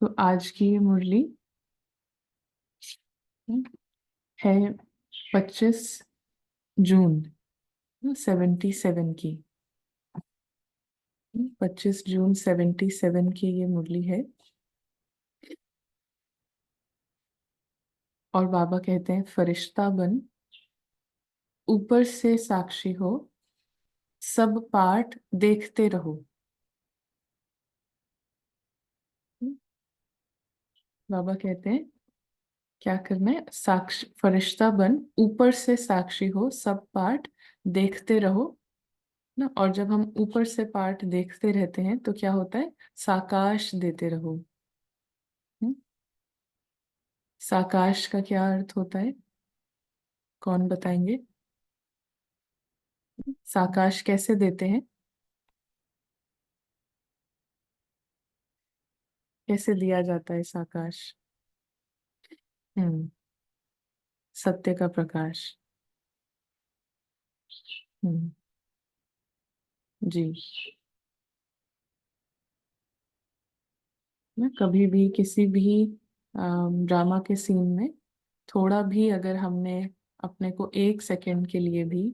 तो आज की ये मुरली है 25 जून 77 की। 25 जून 77 की ये मुरली है। और बाबा कहते हैं फरिश्ता बन, ऊपर से साक्षी हो, सब पाठ देखते रहो। बाबा कहते हैं क्या करना है, साक्ष फरिश्ता बन, ऊपर से साक्षी हो, सब पाठ देखते रहो ना। और जब हम ऊपर से पाठ देखते रहते हैं तो क्या होता है, साकाश देते रहो। हम्म? साकाश का क्या अर्थ होता है, कौन बताएंगे? साकाश कैसे देते हैं, कैसे दिया जाता है साकाश? हम्म सत्य का प्रकाश। हम्म जी। ना कभी भी किसी भी ड्रामा के सीन में थोड़ा भी अगर हमने अपने को 1 सेकंड के लिए भी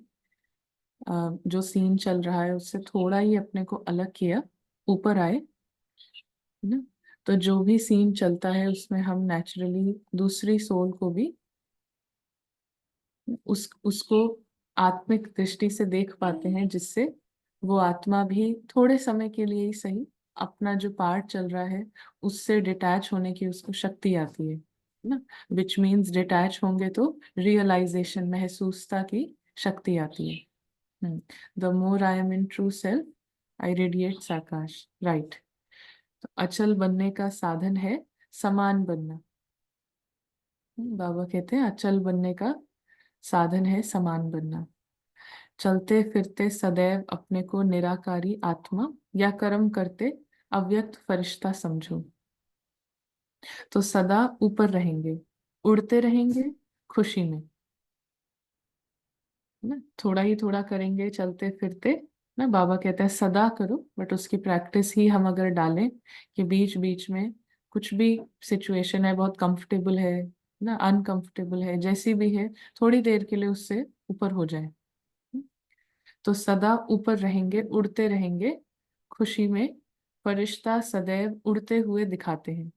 जो सीन चल रहा है उससे थोड़ा ही अपने को अलग किया, ऊपर आए ना, तो जो भी सीन चलता है उसमें हम नेचुरली दूसरी सोल को भी उसको आत्मिक दृष्टि से देख पाते हैं, जिससे वो आत्मा भी थोड़े समय के लिए ही सही अपना जो पार्ट चल रहा है उससे डिटैच होने की उसको शक्ति आती है ना। विच मीन्स डिटैच होंगे तो रियलाइजेशन, महसूसता की शक्ति आती है। The more I am in true self, I radiate sakash, right. तो अचल बनने का साधन है समान बनना। बाबा कहते हैं अचल बनने का साधन है समान बनना। चलते फिरते सदैव अपने को निराकारी आत्मा या कर्म करते अव्यक्त फरिश्ता समझो। तो सदा ऊपर रहेंगे, उड़ते रहेंगे खुशी में ना। थोड़ा ही थोड़ा करेंगे चलते फिरते ना, बाबा कहते हैं सदा करो, बट उसकी प्रैक्टिस ही हम अगर डालें कि बीच बीच में कुछ भी सिचुएशन है, बहुत कंफर्टेबल है ना, अनकंफर्टेबल है, जैसी भी है, थोड़ी देर के लिए उससे ऊपर हो जाए। तो सदा ऊपर रहेंगे, उड़ते रहेंगे खुशी में, फरिश्ता सदैव उड़ते हुए दिखाते हैं।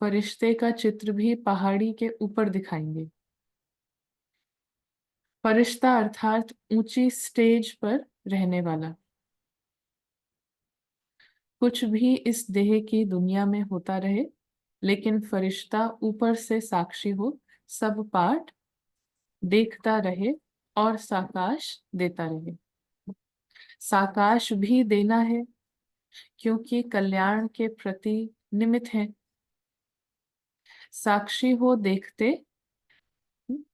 फरिश्ते का चित्र भी पहाड़ी के ऊपर दिखाएंगे। फरिश्ता अर्थात ऊंची स्टेज पर रहने वाला। कुछ भी इस देह की दुनिया में होता रहे, लेकिन फरिश्ता ऊपर से साक्षी हो, सब पाठ देखता रहे और साकाश देता रहे। साकाश भी देना है क्योंकि कल्याण के प्रति निमित्त है। साक्षी हो देखते,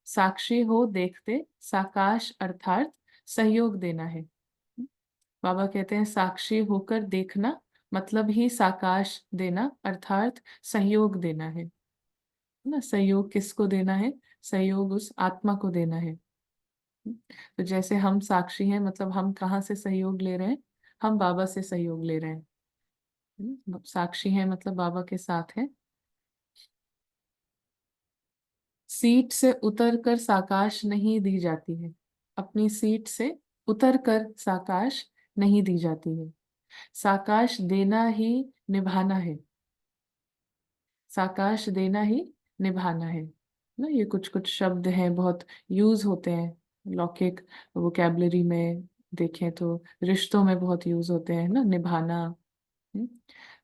साक्षी हो देखते साकाश अर्थात सहयोग देना है। बाबा कहते हैं साक्षी होकर देखना मतलब ही साकाश देना अर्थात सहयोग देना है ना। सहयोग किसको देना है, सहयोग उस आत्मा को देना है। तो जैसे हम साक्षी हैं, मतलब हम कहाँ से सहयोग ले रहे हैं, हम बाबा से सहयोग ले रहे हैं। साक्षी हैं मतलब बाबा के साथ है। सीट से उतर कर साकाश नहीं दी जाती है, अपनी सीट से उतर कर साकाश नहीं दी जाती है। साकाश देना ही निभाना है, साकाश देना ही निभाना है ना। ये कुछ कुछ शब्द हैं, बहुत यूज होते हैं लौकिक वोकेबलरी में, देखें तो रिश्तों में बहुत यूज होते हैं ना, निभाना। हम्म,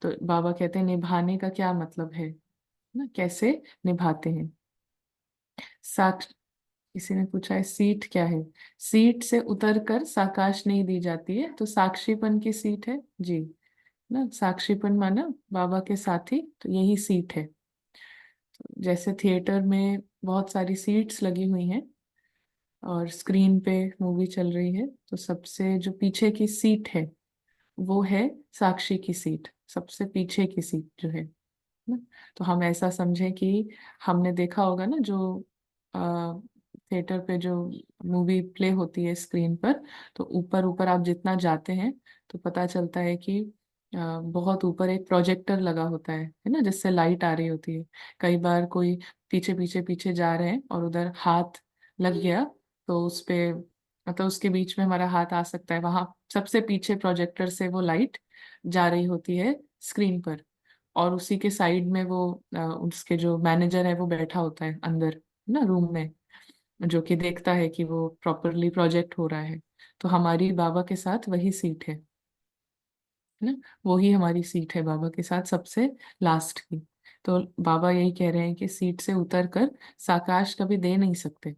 तो बाबा कहते हैं निभाने का क्या मतलब है ना, कैसे निभाते हैं। साक्ष किसी ने पूछा है सीट क्या है, सीट से उतरकर साकाश नहीं दी जाती है, तो साक्षीपन की सीट है जी ना। साक्षीपन माना बाबा के साथी, तो यही सीट है। जैसे थिएटर में बहुत सारी सीट्स लगी हुई हैं और स्क्रीन पे मूवी चल रही है, तो सबसे जो पीछे की सीट है वो है साक्षी की सीट, सबसे पीछे की सीट जो है ना। तो हम ऐसा समझें कि हमने देखा होगा ना, जो थिएटर पे जो मूवी प्ले होती है स्क्रीन पर, तो ऊपर ऊपर आप जितना जाते हैं तो पता चलता है कि बहुत ऊपर एक प्रोजेक्टर लगा होता है ना, जिससे लाइट आ रही होती है। कई बार कोई पीछे पीछे पीछे जा रहे हैं और उधर हाथ लग गया, तो उस पे मतलब उसके बीच में हमारा हाथ आ सकता है, वहां सबसे पीछे प्रोजेक्टर से वो लाइट जा रही होती है स्क्रीन पर। और उसी के साइड में वो उसके जो मैनेजर है वो बैठा होता है अंदर ना रूम में, जो कि देखता है कि वो प्रॉपरली प्रोजेक्ट हो रहा है। तो हमारी बाबा के साथ वही सीट है ना, वो ही हमारी सीट है बाबा के साथ सबसे लास्ट की। तो बाबा यही कह रहे हैं कि सीट से उतर कर साकाश कभी दे नहीं सकते।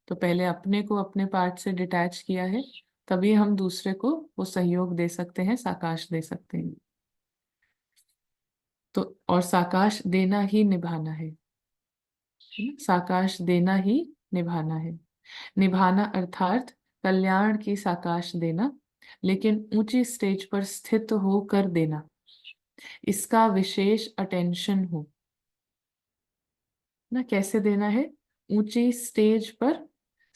तो पहले अपने को अपने पार्ट से डिटैच किया है, तभी हम दूसरे को वो सहयोग दे सकते हैं, साकाश दे सकते हैं। तो और साकाश देना ही निभाना है ना? साकाश देना ही निभाना है। निभाना अर्थात कल्याण की साकाश देना, लेकिन ऊंची स्टेज पर स्थित होकर देना, इसका विशेष अटेंशन हो ना। कैसे देना है? ऊंची स्टेज पर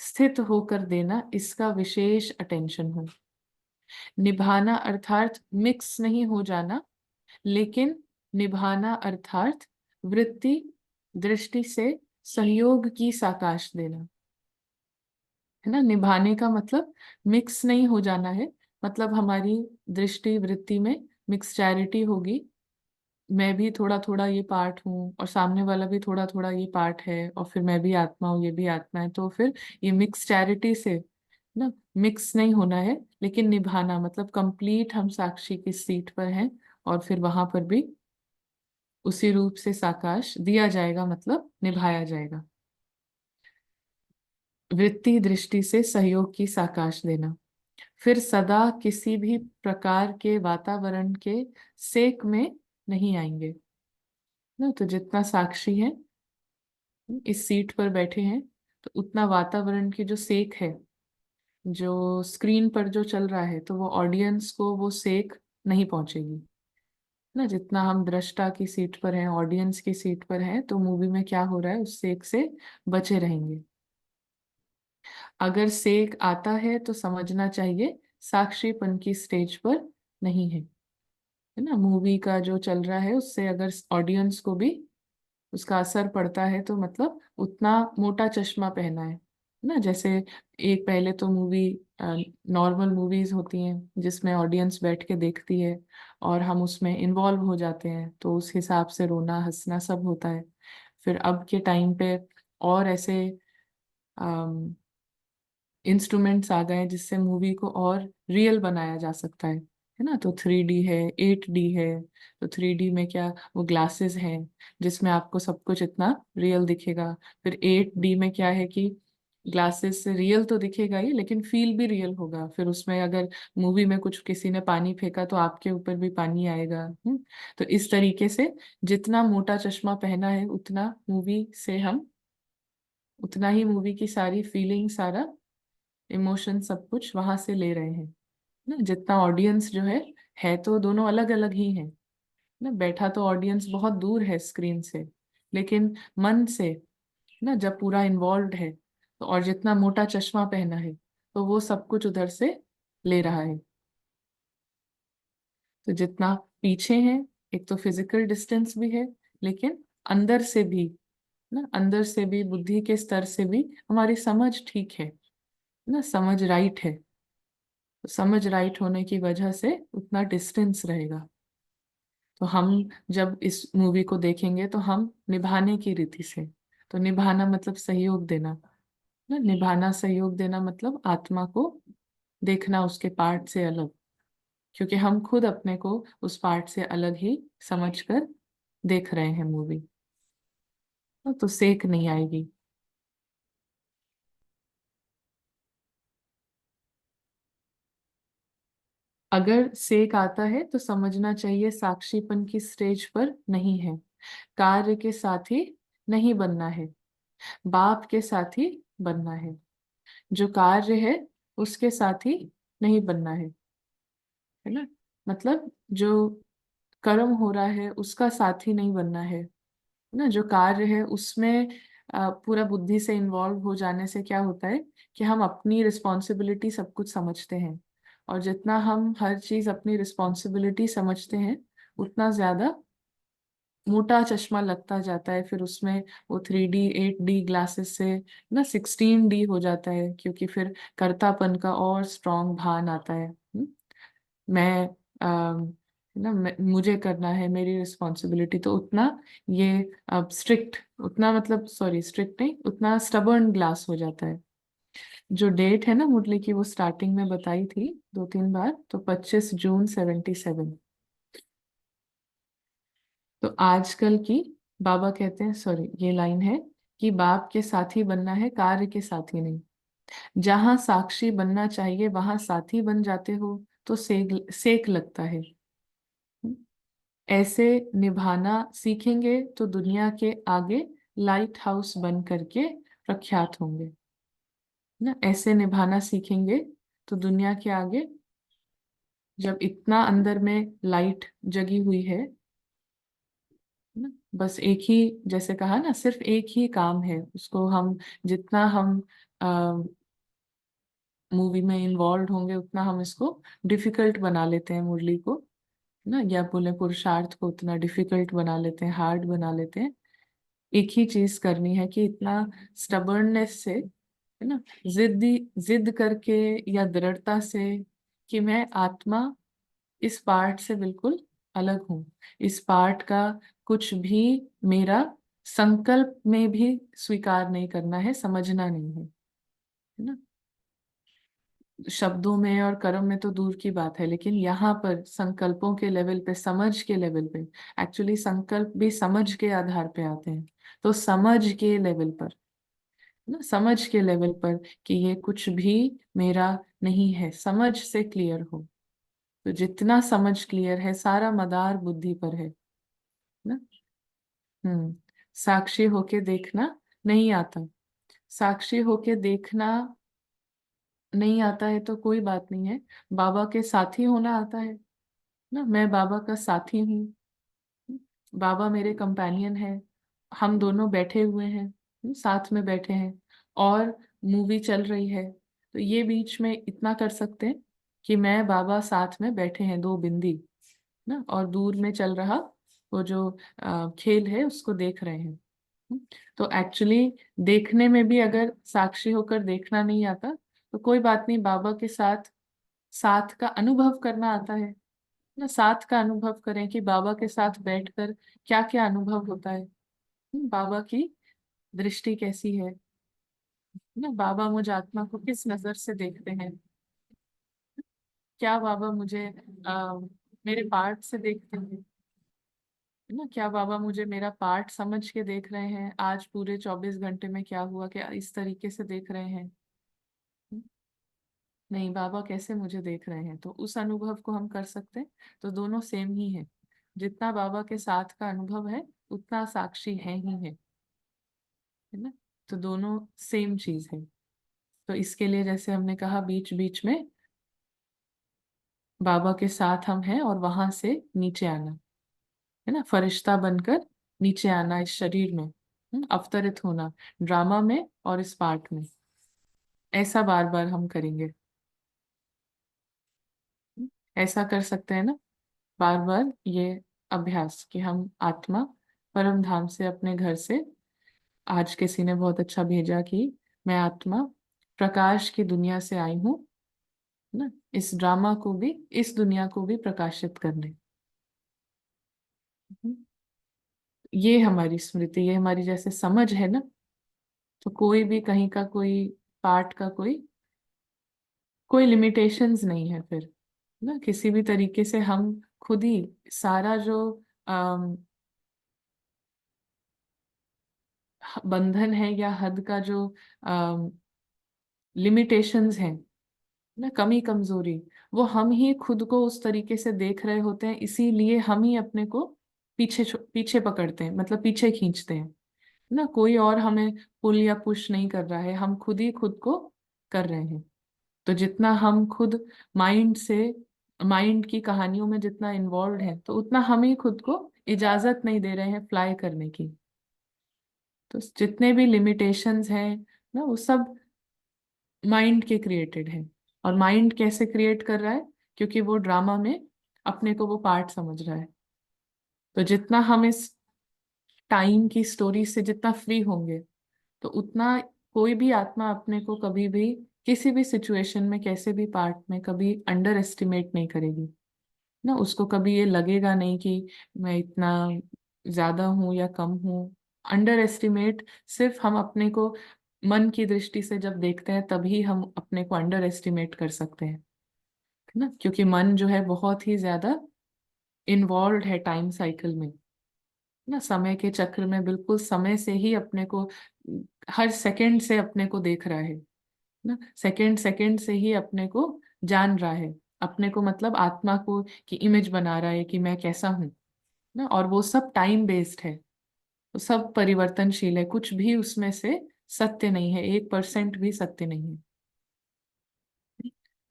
स्थित होकर देना, इसका विशेष अटेंशन हो। निभाना अर्थात मिक्स नहीं हो जाना, लेकिन निभाना अर्थात वृत्ति दृष्टि से सहयोग की साकाश देना, है ना। निभाने का मतलब मिक्स नहीं हो जाना है, मतलब हमारी दृष्टि वृत्ति में मिक्सचैरिटी होगी। मैं भी थोड़ा थोड़ा ये पार्ट हूँ और सामने वाला भी थोड़ा थोड़ा ये पार्ट है, और फिर मैं भी आत्मा हूँ ये भी आत्मा है, तो फिर ये मिक्सचैरिटी से ना मिक्स नहीं होना है। लेकिन निभाना मतलब कंप्लीट हम साक्षी की सीट पर हैं, और फिर वहां पर भी उसी रूप से साकाश दिया जाएगा, मतलब निभाया जाएगा। वृत्ति दृष्टि से सहयोग की साकाश देना, फिर सदा किसी भी प्रकार के वातावरण के सेक में नहीं आएंगे ना। तो जितना साक्षी है इस सीट पर बैठे हैं, तो उतना वातावरण की जो सेक है, जो स्क्रीन पर जो चल रहा है, तो वो ऑडियंस को वो सेक नहीं पहुंचेगी ना। जितना हम दृष्टा की सीट पर हैं, ऑडियंस की सीट पर हैं, तो मूवी में क्या हो रहा है उस सेक से बचे रहेंगे। अगर सेक आता है तो समझना चाहिए साक्षीपन की स्टेज पर नहीं है ना। मूवी का जो चल रहा है उससे अगर ऑडियंस को भी उसका असर पड़ता है, तो मतलब उतना मोटा चश्मा पहना है ना। जैसे एक पहले तो मूवी नॉर्मल मूवीज होती हैं जिसमें ऑडियंस बैठ के देखती है और हम उसमें इन्वॉल्व हो जाते हैं, तो उस हिसाब से रोना हंसना सब होता है। फिर अब के टाइम पे और ऐसे इंस्ट्रूमेंट्स आ गए हैं जिससे मूवी को और रियल बनाया जा सकता है ना। तो 3D है, 8D है। तो 3D में क्या, वो ग्लासेस हैं जिसमें आपको सब कुछ इतना रियल दिखेगा। फिर 8D में क्या है कि ग्लासेस से रियल तो दिखेगा ही, लेकिन फील भी रियल होगा। फिर उसमें अगर मूवी में कुछ किसी ने पानी फेंका तो आपके ऊपर भी पानी आएगा। तो इस तरीके से जितना मोटा चश्मा पहना है उतना मूवी से हम उतना ही मूवी की सारी फीलिंग, सारा इमोशन, सब कुछ वहां से ले रहे हैं ना। जितना ऑडियंस जो है तो दोनों अलग अलग ही हैं ना। बैठा तो ऑडियंस बहुत दूर है स्क्रीन से, लेकिन मन से ना जब पूरा इन्वॉल्व है, तो और जितना मोटा चश्मा पहना है तो वो सब कुछ उधर से ले रहा है। तो जितना पीछे है, एक तो फिजिकल डिस्टेंस भी है, लेकिन अंदर से भी ना, अंदर से भी बुद्धि के स्तर से भी हमारी समझ ठीक है ना, समझ राइट है। तो समझ राइट होने की वजह से उतना डिस्टेंस रहेगा। तो हम जब इस मूवी को देखेंगे तो हम निभाने की रीति से, तो निभाना मतलब सहयोग देना ना। निभाना सहयोग देना मतलब आत्मा को देखना उसके पार्ट से अलग, क्योंकि हम खुद अपने को उस पार्ट से अलग ही समझकर देख रहे हैं मूवी। तो सेक नहीं आएगी। अगर सेक आता है तो समझना चाहिए साक्षीपन की स्टेज पर नहीं है, कार्य के साथ ही नहीं बनना है, बाप के साथ ही बनना है। जो कार्य है उसके साथ ही नहीं बनना है ना। मतलब जो कर्म हो रहा है उसका साथ ही नहीं बनना है ना। जो कार्य है उसमें पूरा बुद्धि से इन्वॉल्व हो जाने से क्या होता है कि हम अपनी रिस्पॉन्सिबिलिटी सब कुछ समझते हैं, और जितना हम हर चीज अपनी रिस्पॉन्सिबिलिटी समझते हैं, उतना ज्यादा मोटा चश्मा लगता जाता है। फिर उसमें वो 3D 8D ग्लासेस से ना 16D हो जाता है, क्योंकि फिर कर्तापन का और स्ट्रांग भान आता है। मैं मुझे करना है, मेरी रिस्पॉन्सिबिलिटी, तो उतना ये अब स्ट्रिक्ट, उतना मतलब सॉरी स्ट्रिक्ट नहीं, उतना स्टबर्न ग्लास हो जाता है। जो डेट है ना मुरली की, वो स्टार्टिंग में बताई थी 2-3 बार, तो 25 जून 77। तो आजकल की, बाबा कहते हैं, सॉरी ये लाइन है कि बाप के साथी बनना है, कार्य के साथी नहीं। जहां साक्षी बनना चाहिए वहां साथी बन जाते हो तो सेक सेक लगता है। ऐसे निभाना सीखेंगे तो दुनिया के आगे लाइट हाउस बन करके प्रख्यात होंगे। ना ऐसे निभाना सीखेंगे तो दुनिया के आगे, जब इतना अंदर में लाइट जगी हुई है ना, बस एक ही, जैसे कहा ना, सिर्फ एक ही काम है उसको, हम जितना हम मूवी में इन्वॉल्व होंगे उतना हम इसको डिफिकल्ट बना लेते हैं, मुरली को ना, या बोले पुरुषार्थ को उतना डिफिकल्ट बना लेते हैं, हार्ड बना लेते हैं। एक ही चीज करनी है कि इतना स्टबर्ननेस से, है ना, जिद्दी जिद करके या दृढ़ता से, कि मैं आत्मा इस पार्ट से बिल्कुल अलग हूँ। इस पार्ट का कुछ भी मेरा संकल्प में भी स्वीकार नहीं करना है, समझना नहीं है ना। शब्दों में और कर्म में तो दूर की बात है, लेकिन यहाँ पर संकल्पों के लेवल पे, समझ के लेवल पे, एक्चुअली संकल्प भी समझ के आधार पे आते हैं। तो समझ के लेवल पर ना, समझ के लेवल पर कि ये कुछ भी मेरा नहीं है, समझ से क्लियर हो। तो जितना समझ क्लियर है, सारा मदार बुद्धि पर है ना। साक्षी होके देखना नहीं आता। साक्षी होके देखना नहीं आता है तो कोई बात नहीं है, बाबा के साथी होना आता है ना। मैं बाबा का साथी हूँ, बाबा मेरे कंपेनियन है, हम दोनों बैठे हुए हैं, साथ में बैठे हैं, और मूवी चल रही है, तो ये बीच में इतना कर सकते हैं कि मैं बाबा साथ में बैठे हैं, दो बिंदी ना, और दूर में चल रहा वो जो खेल है उसको देख रहे हैं। तो एक्चुअली देखने में भी अगर साक्षी होकर देखना नहीं आता तो कोई बात नहीं, बाबा के साथ साथ का अनुभव करना आता है ना। साथ का अनुभव करें कि बाबा के साथ बैठकर क्या क्या अनुभव होता है, बाबा की दृष्टि कैसी है ना, बाबा मुझ आत्मा को किस नजर से देखते हैं, क्या बाबा मुझे मेरे पार्ट से देखते हैं ना, क्या बाबा मुझे मेरा पार्ट समझ के देख रहे हैं, आज पूरे 24 घंटे में क्या हुआ, क्या इस तरीके से देख रहे हैं। नहीं, बाबा कैसे मुझे देख रहे हैं, तो उस अनुभव को हम कर सकते हैं। तो दोनों सेम ही है, जितना बाबा के साथ का अनुभव है उतना साक्षी है ही है ना। तो दोनों सेम चीज है। तो इसके लिए जैसे हमने कहा, बीच बीच में बाबा के साथ हम हैं, और वहां से नीचे आना, है ना, फरिश्ता बनकर नीचे आना इस शरीर में, अवतरित होना ड्रामा में और इस पार्ट में। ऐसा बार बार हम करेंगे, ऐसा कर सकते हैं ना, बार बार ये अभ्यास कि हम आत्मा परम धाम से, अपने घर से, आज किसी ने बहुत अच्छा भेजा कि मैं आत्मा प्रकाश की दुनिया से आई हूँ ना, इस ड्रामा को भी, इस दुनिया को भी प्रकाशित करने। ये हमारी स्मृति, ये हमारी जैसे समझ है ना, तो कोई भी कहीं का कोई पार्ट का कोई लिमिटेशंस नहीं है फिर ना, किसी भी तरीके से हम खुद ही सारा जो बंधन है या हद का जो लिमिटेशंस हैं ना, कमी कमजोरी, वो हम ही खुद को उस तरीके से देख रहे होते हैं, इसीलिए हम ही अपने को पीछे पीछे पकड़ते हैं, मतलब पीछे खींचते हैं ना। कोई और हमें पुल या पुश नहीं कर रहा है, हम खुद ही खुद को कर रहे हैं। तो जितना हम खुद माइंड से, माइंड की कहानियों में जितना इन्वॉल्व है, तो उतना हम ही खुद को इजाजत नहीं दे रहे हैं फ्लाई करने की। तो जितने भी लिमिटेशंस हैं ना, वो सब माइंड के क्रिएटेड हैं। और माइंड कैसे क्रिएट कर रहा है? क्योंकि वो ड्रामा में अपने को वो पार्ट समझ रहा है। तो जितना हम इस टाइम की स्टोरी से जितना फ्री होंगे, तो उतना कोई भी आत्मा अपने को कभी भी किसी भी सिचुएशन में, कैसे भी पार्ट में कभी अंडर एस्टिमेट नहीं करेगी ना। उसको कभी ये लगेगा नहीं कि मैं इतना ज्यादा हूं या कम हूं। अंडर एस्टिमेट सिर्फ हम अपने को मन की दृष्टि से जब देखते हैं, तभी हम अपने को अंडर एस्टिमेट कर सकते हैं, है ना। क्योंकि मन जो है बहुत ही ज्यादा इन्वॉल्व है टाइम साइकिल में ना, समय के चक्र में, बिल्कुल समय से ही अपने को, हर सेकंड से अपने को देख रहा है ना। सेकंड सेकंड से ही अपने को जान रहा है, अपने को मतलब आत्मा को की इमेज बना रहा है कि मैं कैसा हूँ ना। और वो सब टाइम बेस्ड है, वो सब परिवर्तनशील है, कुछ भी उसमें से सत्य नहीं है, 1% भी सत्य नहीं है।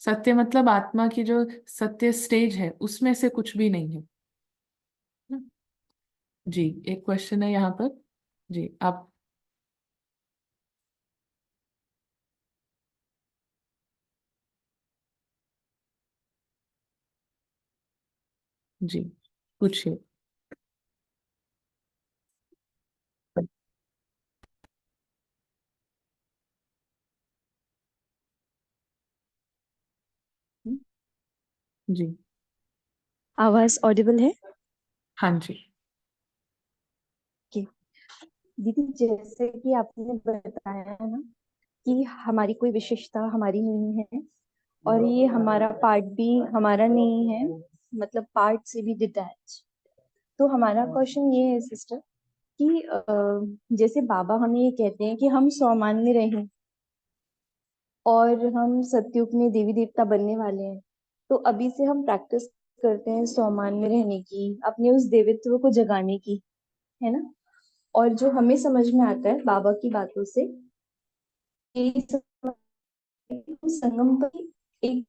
सत्य मतलब आत्मा की जो सत्य स्टेज है, उसमें से कुछ भी नहीं है ना। जी, एक क्वेश्चन है यहाँ पर। जी आप। जी पूछिए। जी। आवाज ऑडिबल है? हाँ जी। कि दीदी, जैसे कि आपने बताया है ना कि हमारी कोई विशेषता हमारी नहीं है, और ये हमारा पार्ट भी हमारा नहीं है, मतलब पार्ट से भी डिटैच। तो हमारा क्वेश्चन ये है सिस्टर कि जैसे बाबा हमें ये कहते हैं कि हम 100 मान में रहें और हम सतयुग में देवी देवता बनने वाले हैं। तो अभी से हम प्रैक्टिस करते हैं 100 मान में रहने की, अपने उस देवित्व को जगाने की, है ना। और जो हमें समझ में आता है बाबा की बातों से, यही समझ में कि हम संगम पर ही एक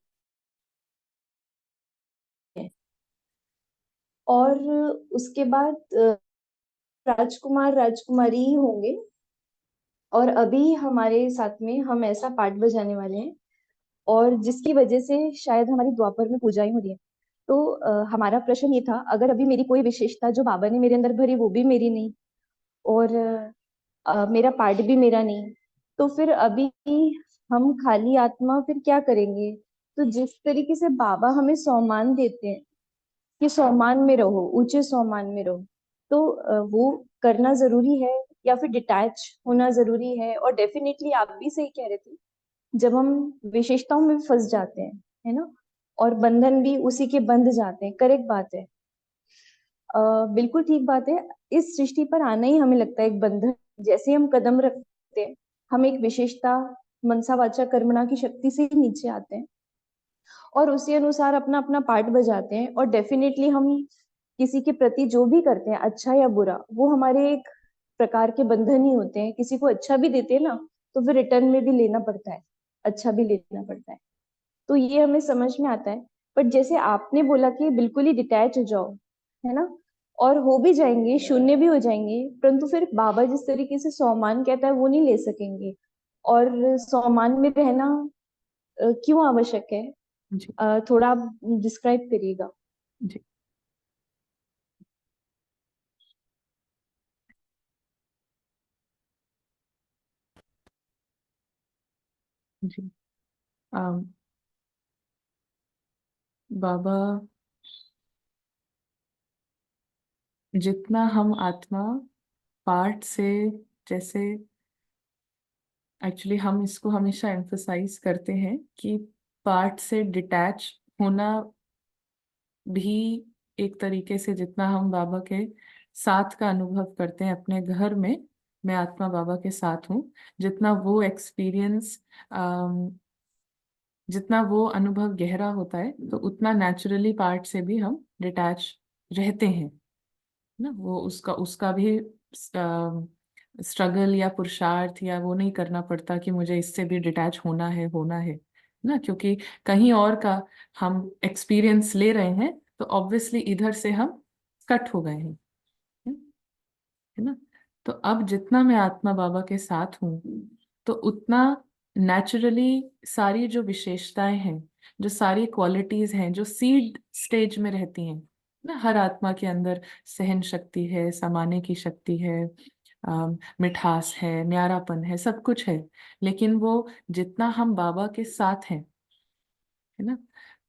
है। और उसके बाद राजकुमार राजकुमारी ही होंगे। और अभी हमारे साथ में हम ऐसा पार्ट बजाने वाले हैं, और जिसकी वजह से शायद हमारी द्वापर में पूजाएं हो रही है। तो हमारा प्रश्न ये था, अगर अभी मेरी कोई विशेषता जो बाबा ने मेरे अंदर भरी वो भी मेरी नहीं, और मेरा पार्ट भी मेरा नहीं, तो फिर अभी हम खाली आत्मा फिर क्या करेंगे? तो जिस तरीके से बाबा हमें 100 मान देते हैं कि 100 मान में रहो, ऊंचे 100 मान में रहो, तो वो करना जरूरी है या फिर डिटैच होना जरूरी है? और डेफिनेटली आप भी सही कह रहे थे, जब हम विशेषताओं में फंस जाते हैं, है ना, और बंधन भी उसी के बंध जाते हैं। करेक्ट बात है। बिल्कुल ठीक बात है। इस सृष्टि पर आना ही हमें लगता है एक बंधन। जैसे हम कदम रखते हैं, हम एक विशेषता, मनसा वाचा कर्मणा की शक्ति से ही नीचे आते हैं, और उसी अनुसार अपना अपना पार्ट बजाते हैं। और डेफिनेटली हम किसी के प्रति जो भी करते हैं, अच्छा या बुरा, वो हमारे एक प्रकार के बंधन ही होते हैं। किसी को अच्छा भी देते हैं ना, तो फिर रिटर्न में भी लेना पड़ता है, अच्छा भी लेना पड़ता है। तो ये हमें समझ में आता है। बट जैसे आपने बोला कि बिल्कुल ही डिटैच हो जाओ, है ना, और हो भी जाएंगे, शून्य भी हो जाएंगे, परंतु फिर बाबा जिस तरीके से 100 मान कहता है वो नहीं ले सकेंगे। और 100 मान में रहना क्यों आवश्यक है? जी। थोड़ा आप डिस्क्राइब करिएगा। जी। जी। अम, बाबा, जितना हम आत्मा पार्ट से, जैसे एक्चुअली हम इसको हमेशा एम्फसाइज करते हैं कि पार्ट से डिटैच होना भी एक तरीके से, जितना हम बाबा के साथ का अनुभव करते हैं अपने घर में, मैं आत्मा बाबा के साथ हूँ, जितना वो एक्सपीरियंस, जितना वो अनुभव गहरा होता है, तो उतना नेचुरली पार्ट से भी हम डिटैच रहते हैं ना। वो उसका उसका भी स्ट्रगल या पुरुषार्थ या वो नहीं करना पड़ता कि मुझे इससे भी डिटैच होना है ना। क्योंकि कहीं और का हम एक्सपीरियंस ले रहे हैं, तो ऑब्वियसली इधर से हम कट हो गए हैं, है ना। तो अब जितना मैं आत्मा बाबा के साथ हूँ, तो उतना नेचुरली सारी जो विशेषताएं हैं, जो सारी क्वालिटीज हैं जो सीड स्टेज में रहती हैं ना, हर आत्मा के अंदर सहन शक्ति है, समाने की शक्ति है, मिठास है, न्यारापन है, सब कुछ है। लेकिन वो जितना हम बाबा के साथ हैं, है ना,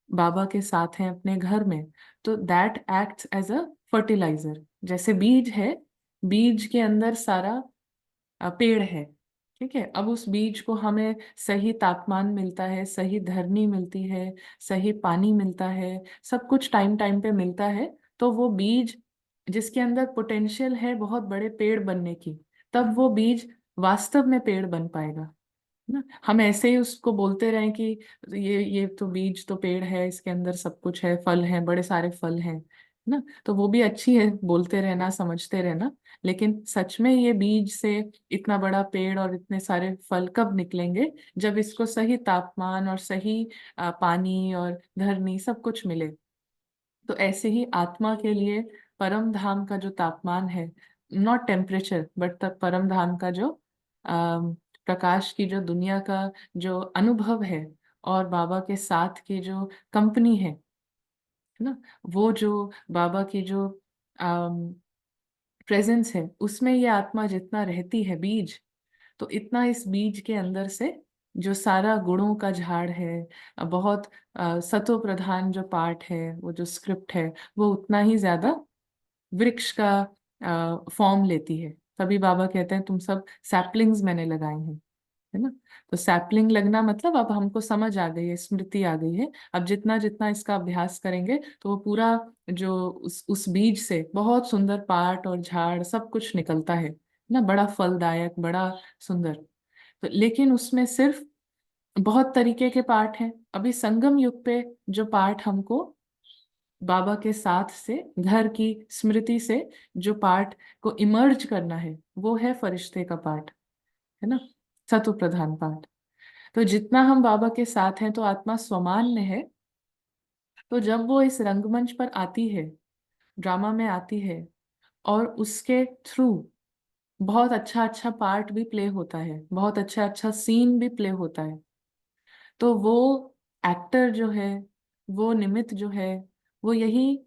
बाबा के साथ हैं अपने घर में, तो that acts as a fertiliser. जैसे बीज है, बीज के अंदर सारा पेड़ है। ठीक है, अब उस बीज को हमें सही तापमान मिलता है, सही धरनी मिलती है, सही पानी मिलता है, सब कुछ टाइम टाइम पे मिलता है, तो वो बीज जिसके अंदर पोटेंशियल है बहुत बड़े पेड़ बनने की, तब वो बीज वास्तव में पेड़ बन पाएगा ना। हम ऐसे ही उसको बोलते रहें कि ये तो बीज तो पेड़ है, इसके अंदर सब कुछ है, फल है, बड़े सारे फल हैं ना, तो वो भी अच्छी है बोलते रहना, समझते रहना। लेकिन सच में ये बीज से इतना बड़ा पेड़ और इतने सारे फल कब निकलेंगे? जब इसको सही तापमान और सही पानी और धरनी सब कुछ मिले। तो ऐसे ही आत्मा के लिए परम धाम का जो तापमान है, नॉट टेम्परेचर बट परम धाम का जो प्रकाश की जो दुनिया का जो अनुभव है, और बाबा के साथ की जो कंपनी है ना, वो जो बाबा की जो प्रेजेंस है, उसमें ये आत्मा जितना रहती है बीज, तो इतना इस बीज के अंदर से जो सारा गुणों का झाड़ है, बहुत सतो प्रधान जो पार्ट है, वो जो स्क्रिप्ट है, वो उतना ही ज्यादा वृक्ष का फॉर्म लेती है। तभी बाबा कहते हैं तुम सब सैपलिंग्स मैंने लगाए हैं, है ना। तो सैपलिंग लगना मतलब अब हमको समझ आ गई है, स्मृति आ गई है। अब जितना जितना इसका अभ्यास करेंगे तो वो पूरा जो उस बीज से बहुत सुंदर पार्ट और झाड़ सब कुछ निकलता है ना, बड़ा फलदायक, बड़ा सुंदर। तो लेकिन उसमें सिर्फ बहुत तरीके के पार्ट हैं। अभी संगम युग पे जो पार्ट हमको बाबा के साथ से, घर की स्मृति से जो पार्ट को इमर्ज करना है, वो है फरिश्ते का पार्ट, है ना, सतो प्रधान पार्ट। तो जितना हम बाबा के साथ हैं तो आत्मा स्वमान्य है। तो जब वो इस रंगमंच पर आती है, ड्रामा में आती है, और उसके थ्रू बहुत अच्छा अच्छा पार्ट भी प्ले होता है, बहुत अच्छा अच्छा सीन भी प्ले होता है, तो वो एक्टर जो है, वो निमित्त जो है, वो यही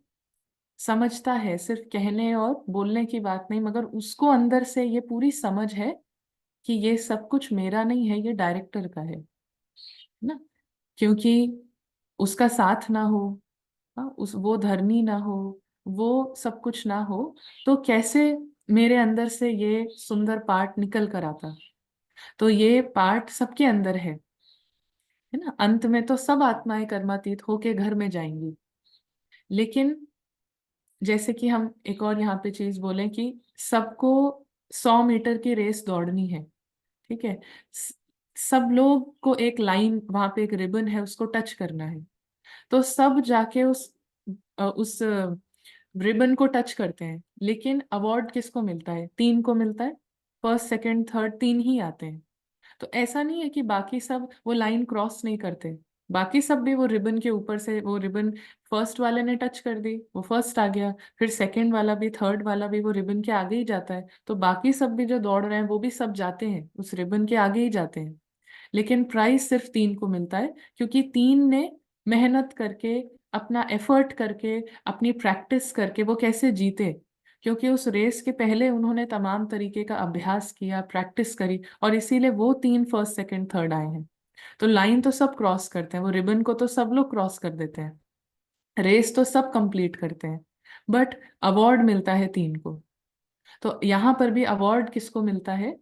समझता है, सिर्फ कहने और बोलने की बात नहीं, मगर उसको अंदर से ये पूरी समझ है कि ये सब कुछ मेरा नहीं है, ये डायरेक्टर का है ना। क्योंकि उसका साथ ना हो, उस वो धरनी ना हो, वो सब कुछ ना हो, तो कैसे मेरे अंदर से ये सुंदर पार्ट निकल कर आता? तो ये पार्ट सबके अंदर है ना। अंत में तो सब आत्माएं कर्मातीत होके घर में जाएंगी। लेकिन जैसे कि हम एक और यहाँ पे चीज बोलें कि सबको 100 मीटर की रेस दौड़नी है, ठीक है। स- सब लोग को एक लाइन, वहां पे एक रिबन है, उसको टच करना है। तो सब जाके उस रिबन को टच करते हैं, लेकिन अवार्ड किसको मिलता है? 3 को मिलता है। फर्स्ट सेकंड थर्ड 3 ही आते हैं। तो ऐसा नहीं है कि बाकी सब वो लाइन क्रॉस नहीं करते। बाकी सब भी वो रिबन के ऊपर से, वो रिबन फर्स्ट वाले ने टच कर दी, वो फर्स्ट आ गया, फिर सेकंड वाला भी, थर्ड वाला भी वो रिबन के आगे ही जाता है। तो बाकी सब भी जो दौड़ रहे हैं वो भी सब जाते हैं, उस रिबन के आगे ही जाते हैं। लेकिन प्राइज सिर्फ 3 को मिलता है, क्योंकि 3 ने मेहनत करके, अपना एफर्ट करके, अपनी प्रैक्टिस करके वो कैसे जीते, क्योंकि उस रेस के पहले उन्होंने तमाम तरीके का अभ्यास किया, प्रैक्टिस करी, और इसीलिए वो 3 फर्स्ट सेकंड थर्ड आए हैं। तो लाइन तो सब क्रॉस करते हैं, वो रिबन को तो सब लोग क्रॉस कर देते हैं, रेस तो सब कंप्लीट करते हैं, बट अवार्ड मिलता है 3 को। तो यहाँ पर भी अवार्ड किसको मिलता है?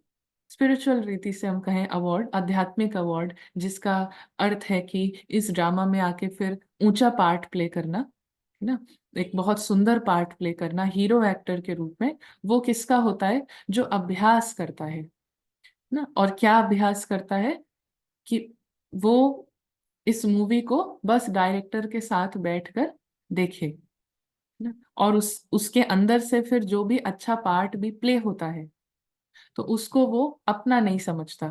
स्पिरिचुअल रीति से हम कहें अवार्ड, आध्यात्मिक अवार्ड, जिसका अर्थ है कि इस ड्रामा में आके फिर ऊंचा पार्ट प्ले करना, है ना, एक बहुत सुंदर पार्ट प्ले करना हीरो एक्टर के रूप में। वो किसका होता है? जो अभ्यास करता है ना। और क्या अभ्यास करता है? कि वो इस मूवी को बस डायरेक्टर के साथ बैठकर देखे ना, और उसके अंदर से फिर जो भी अच्छा पार्ट भी प्ले होता है, तो उसको वो अपना नहीं समझता,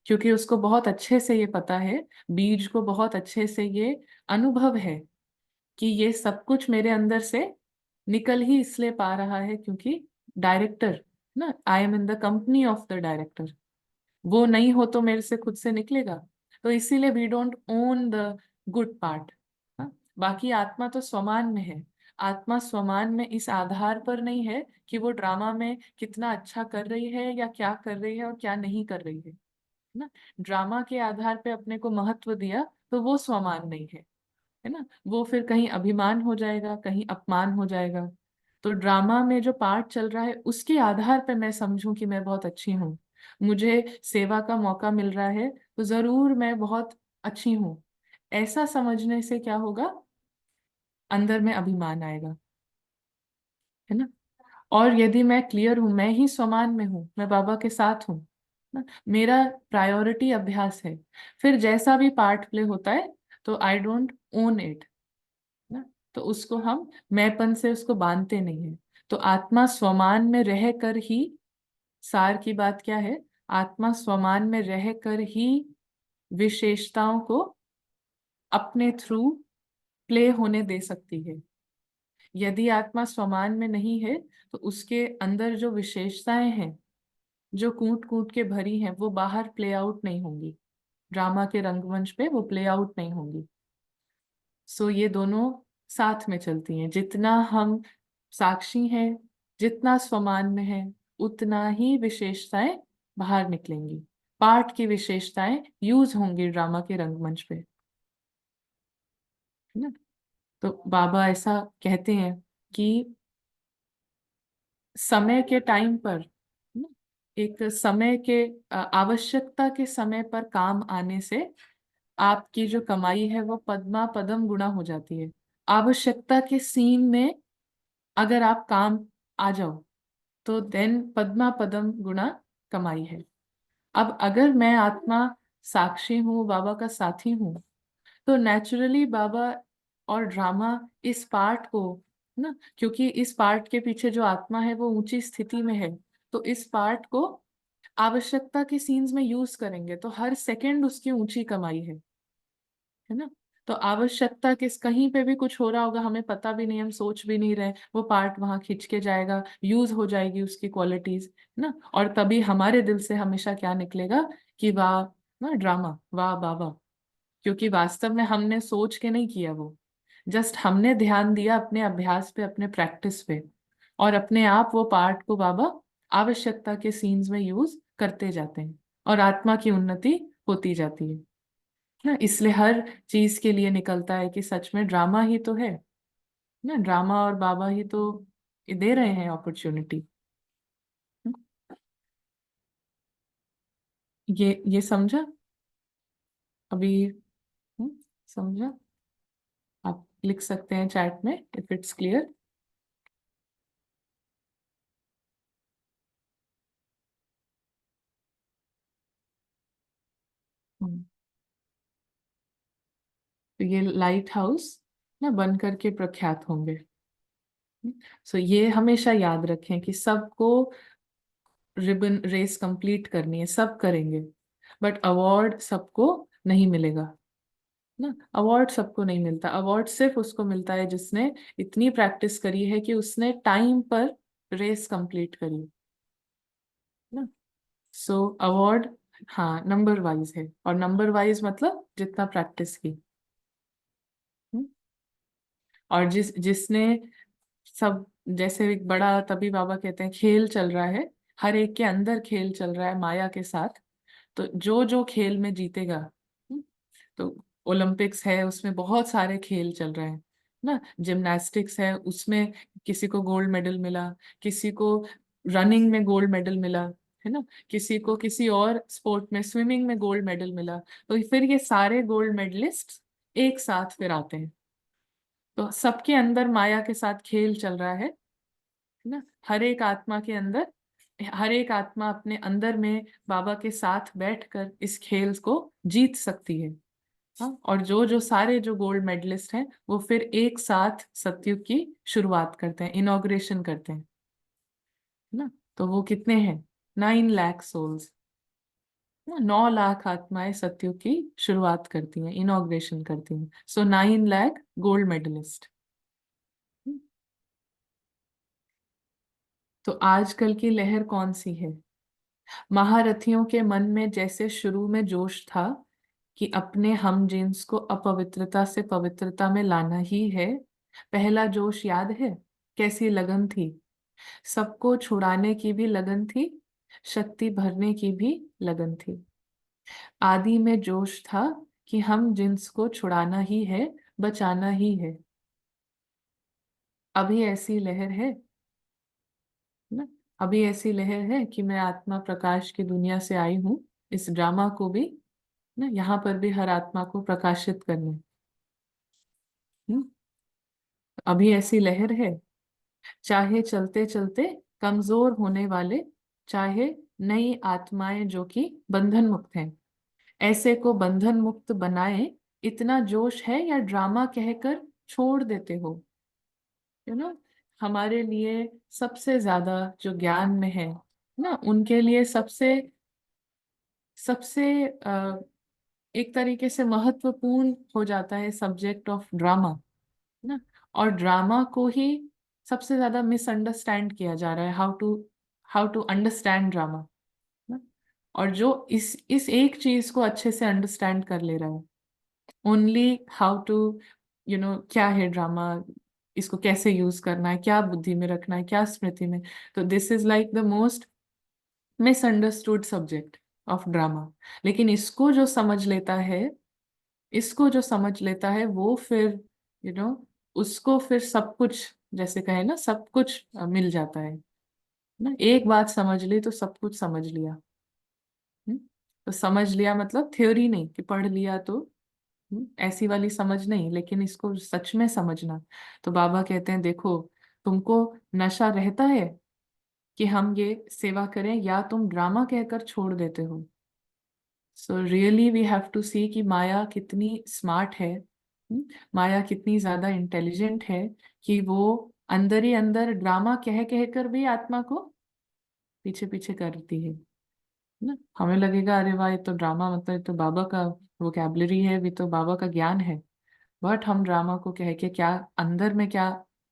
क्योंकि उसको बहुत अच्छे से ये पता है, बीज को बहुत अच्छे से ये अनुभव है कि ये सब कुछ मेरे अंदर से निकल ही इसलिए पा रहा है क्योंकि डायरेक्टर ना, I am in the company of the director, वो नहीं हो तो मेरे से खुद से निकलेगा। तो इसीलिए we don't own the good part. बाकी आत्मा तो स्वमान में है। आत्मा स्वमान में इस आधार पर नहीं है कि वो ड्रामा में कितना अच्छा कर रही है या क्या कर रही है और क्या नहीं कर रही है ना। ड्रामा के आधार पे अपने को महत्व दिया तो वो स्वमान नहीं है ना। वो फिर कहीं अभिमान हो जाएगा, कहीं अपमान हो जाएगा। तो ड्रामा में जो पार्ट चल रहा है उसके आधार पे मैं समझूं कि मैं बहुत अच्छी हूँ, मुझे सेवा का मौका मिल रहा है तो जरूर मैं बहुत अच्छी हूँ। ऐसा समझने से क्या होगा, अंदर में अभिमान आएगा, है ना। और यदि मैं क्लियर हूं, मैं ही स्वमान में हूँ, मैं बाबा के साथ हूँ ना, मेरा प्रायोरिटी अभ्यास है, फिर जैसा भी पार्ट प्ले होता है तो आई डोंट ओन इट ना। तो उसको हम मैंपन से उसको बांधते नहीं है। तो आत्मा स्वमान में रह कर ही, सार की बात क्या है, आत्मा स्वमान में रह कर ही विशेषताओं को अपने थ्रू प्ले होने दे सकती है। यदि आत्मा स्वमान में नहीं है तो उसके अंदर जो विशेषताएं हैं, जो कूट कूट के भरी हैं, वो बाहर प्ले आउट नहीं होंगी, ड्रामा के रंगमंच पे वो प्ले आउट नहीं होंगी। सो ये दोनों साथ में चलती हैं। जितना हम साक्षी हैं, जितना स्वमान में है, उतना ही विशेषताएं बाहर निकलेंगी, पाठ की विशेषताएं यूज होंगी ड्रामा के रंगमंच पे, है ना। तो बाबा ऐसा कहते हैं कि समय के टाइम पर, है ना, एक समय के आवश्यकता के समय पर काम आने से आपकी जो कमाई है वो पद्मा पदम गुना हो जाती है। आवश्यकता के सीन में अगर आप काम आ जाओ तो देन पद्मा पदम गुना कमाई है। अब अगर मैं आत्मा साक्षी हूँ, बाबा का साथी हूँ, तो नेचुरली बाबा और ड्रामा इस पार्ट को ना, क्योंकि इस पार्ट के पीछे जो आत्मा है वो ऊंची स्थिति में है, तो इस पार्ट को आवश्यकता के सीन्स में यूज करेंगे तो हर सेकंड उसकी ऊंची कमाई है ना। तो आवश्यकता किस कहीं पे भी कुछ हो रहा होगा, हमें पता भी नहीं, हम सोच भी नहीं रहे, वो पार्ट वहां खींच के जाएगा, यूज हो जाएगी उसकी क्वालिटीज, है ना। और तभी हमारे दिल से हमेशा क्या निकलेगा कि वाह ना ड्रामा, वाह बाबा। क्योंकि वास्तव में हमने सोच के नहीं किया वो, जस्ट हमने ध्यान दिया अपने अभ्यास पे, अपने प्रैक्टिस पे, और अपने आप वो पार्ट को बाबा आवश्यकता के सीन्स में यूज करते जाते हैं और आत्मा की उन्नति होती जाती है ना। इसलिए हर चीज के लिए निकलता है कि सच में ड्रामा ही तो है ना, ड्रामा और बाबा ही तो दे रहे हैं अपॉर्चुनिटी। ये समझा अभी? हम्म, समझा? आप लिख सकते हैं चैट में इफ इट्स क्लियर। तो ये लाइट हाउस ना बन करके प्रख्यात होंगे। सो ये हमेशा याद रखें कि सबको रिबन रेस कंप्लीट करनी है, सब करेंगे, बट अवार्ड सबको नहीं मिलेगा ना। अवार्ड सबको नहीं मिलता, अवार्ड सिर्फ उसको मिलता है जिसने इतनी प्रैक्टिस करी है कि उसने टाइम पर रेस कंप्लीट करी ना। सो अवार्ड हाँ नंबर वाइज है, और नंबर वाइज मतलब जितना प्रैक्टिस की। हम्म? और जिसने सब, जैसे एक बड़ा, तभी बाबा कहते हैं खेल चल रहा है, हर एक के अंदर खेल चल रहा है माया के साथ। तो जो जो खेल में जीतेगा, हम्म, तो ओलंपिक्स है उसमें बहुत सारे खेल चल रहे हैं ना, जिम्नास्टिक्स है उसमें किसी को गोल्ड मेडल मिला, किसी को रनिंग में गोल्ड मेडल मिला, है ना, किसी को किसी और स्पोर्ट में स्विमिंग में गोल्ड मेडल मिला। तो फिर ये सारे गोल्ड मेडलिस्ट एक साथ फिर आते हैं, तो सबके अंदर माया के साथ खेल चल रहा है ना। हर एक आत्मा के अंदर, हर एक आत्मा अपने अंदर में बाबा के साथ बैठकर इस खेल को जीत सकती है। हाँ, और जो जो सारे जो गोल्ड मेडलिस्ट हैं वो फिर एक साथ सतयुग की शुरुआत करते हैं, इनॉग्रेशन करते हैं, है ना। तो वो कितने हैं, 9 लाख सोल्स, 9 लाख आत्माएं सतयुग की शुरुआत करती हैं, इनॉग्रेशन करती हैं। सो 9 लाख गोल्ड मेडलिस्ट। तो आजकल की लहर कौन सी है, महारथियों के मन में जैसे शुरू में जोश था कि अपने हम जिन्स को अपवित्रता से पवित्रता में लाना ही है। पहला जोश याद है? कैसी लगन थी! सबको छुड़ाने की भी लगन थी, शक्ति भरने की भी लगन थी। आदि में जोश था कि हम जिन्स को छुड़ाना ही है, बचाना ही है। अभी ऐसी लहर है ना, अभी ऐसी लहर है कि मैं आत्मा प्रकाश की दुनिया से आई हूँ, इस ड्रामा को भी ना, यहाँ पर भी हर आत्मा को प्रकाशित करने। हम्म, अभी ऐसी लहर है, चाहे चलते चलते कमजोर होने वाले, चाहे नई आत्माएं जो कि बंधन मुक्त हैं, ऐसे को बंधन मुक्त बनाए। इतना जोश है या ड्रामा कहकर छोड़ देते हो? यू नो हमारे लिए सबसे ज्यादा जो ज्ञान में है ना, उनके लिए सबसे सबसे एक तरीके से महत्वपूर्ण हो जाता है सब्जेक्ट ऑफ ड्रामा ना। और ड्रामा को ही सबसे ज्यादा मिसअंडरस्टैंड किया जा रहा है, हाउ टू अंडरस्टैंड ड्रामा ना। और जो इस एक चीज को अच्छे से अंडरस्टैंड कर ले रहा है, ओनली हाउ टू क्या है ड्रामा, इसको कैसे यूज करना है, क्या बुद्धि में रखना है, क्या स्मृति में। तो this is like the most misunderstood subject of drama. लेकिन इसको जो समझ लेता है वो फिर यू नो उसको फिर सब कुछ, जैसे कहे ना, सब कुछ मिल जाता है ना। एक बात समझ ली तो सब कुछ समझ लिया। हम्म? तो समझ लिया मतलब थ्योरी नहीं कि पढ़ लिया तो, ऐसी वाली समझ नहीं, लेकिन इसको सच में समझना। तो बाबा कहते हैं देखो, तुमको नशा रहता है कि हम ये सेवा करें, या तुम ड्रामा कहकर छोड़ देते हो। So really we have to see कि माया कितनी स्मार्ट है। माया कितनी ज्यादा इंटेलिजेंट है कि वो अंदर ही अंदर ड्रामा कह कह कर भी आत्मा को पीछे पीछे करती है ना। हमें लगेगा अरे वाह, ये तो ड्रामा, मतलब ये तो बाबा का वोकैबलरी है, भी तो बाबा का ज्ञान है। बट हम ड्रामा को कह के क्या अंदर में क्या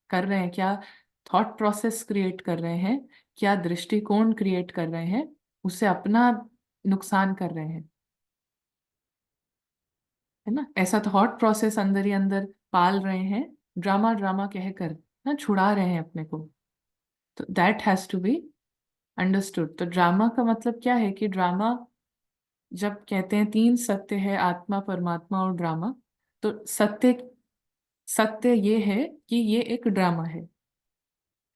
कर रहे हैं, क्या थॉट प्रोसेस क्रिएट कर रहे हैं, क्या दृष्टिकोण क्रिएट कर रहे हैं, उससे अपना नुकसान कर रहे हैं, है ना। ऐसा थॉट प्रोसेस अंदर ही अंदर पाल रहे हैं, ड्रामा ड्रामा कहकर ना छुड़ा रहे हैं अपने को। तो that has to be understood. तो ड्रामा का मतलब क्या है कि ड्रामा, जब कहते हैं तीन सत्य है, आत्मा, परमात्मा और ड्रामा, तो सत्य सत्य ये है कि ये एक ड्रामा है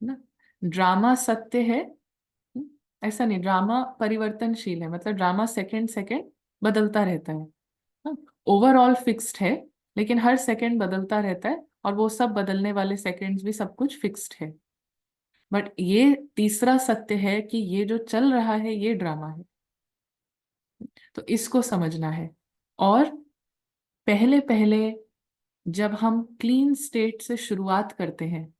ना। ड्रामा सत्य है। हम्म, ऐसा नहीं, ड्रामा परिवर्तनशील है, मतलब ड्रामा सेकंड सेकंड बदलता रहता है। ओवरऑल फिक्स्ड है, लेकिन हर सेकंड बदलता रहता है, और वो सब बदलने वाले सेकंड्स भी सब कुछ फिक्स्ड है। बट ये तीसरा सत्य है कि ये जो चल रहा है ये ड्रामा है। तो इसको समझना है। और पहले पहले जब हम क्लीन स्टेट से शुरुआत करते हैं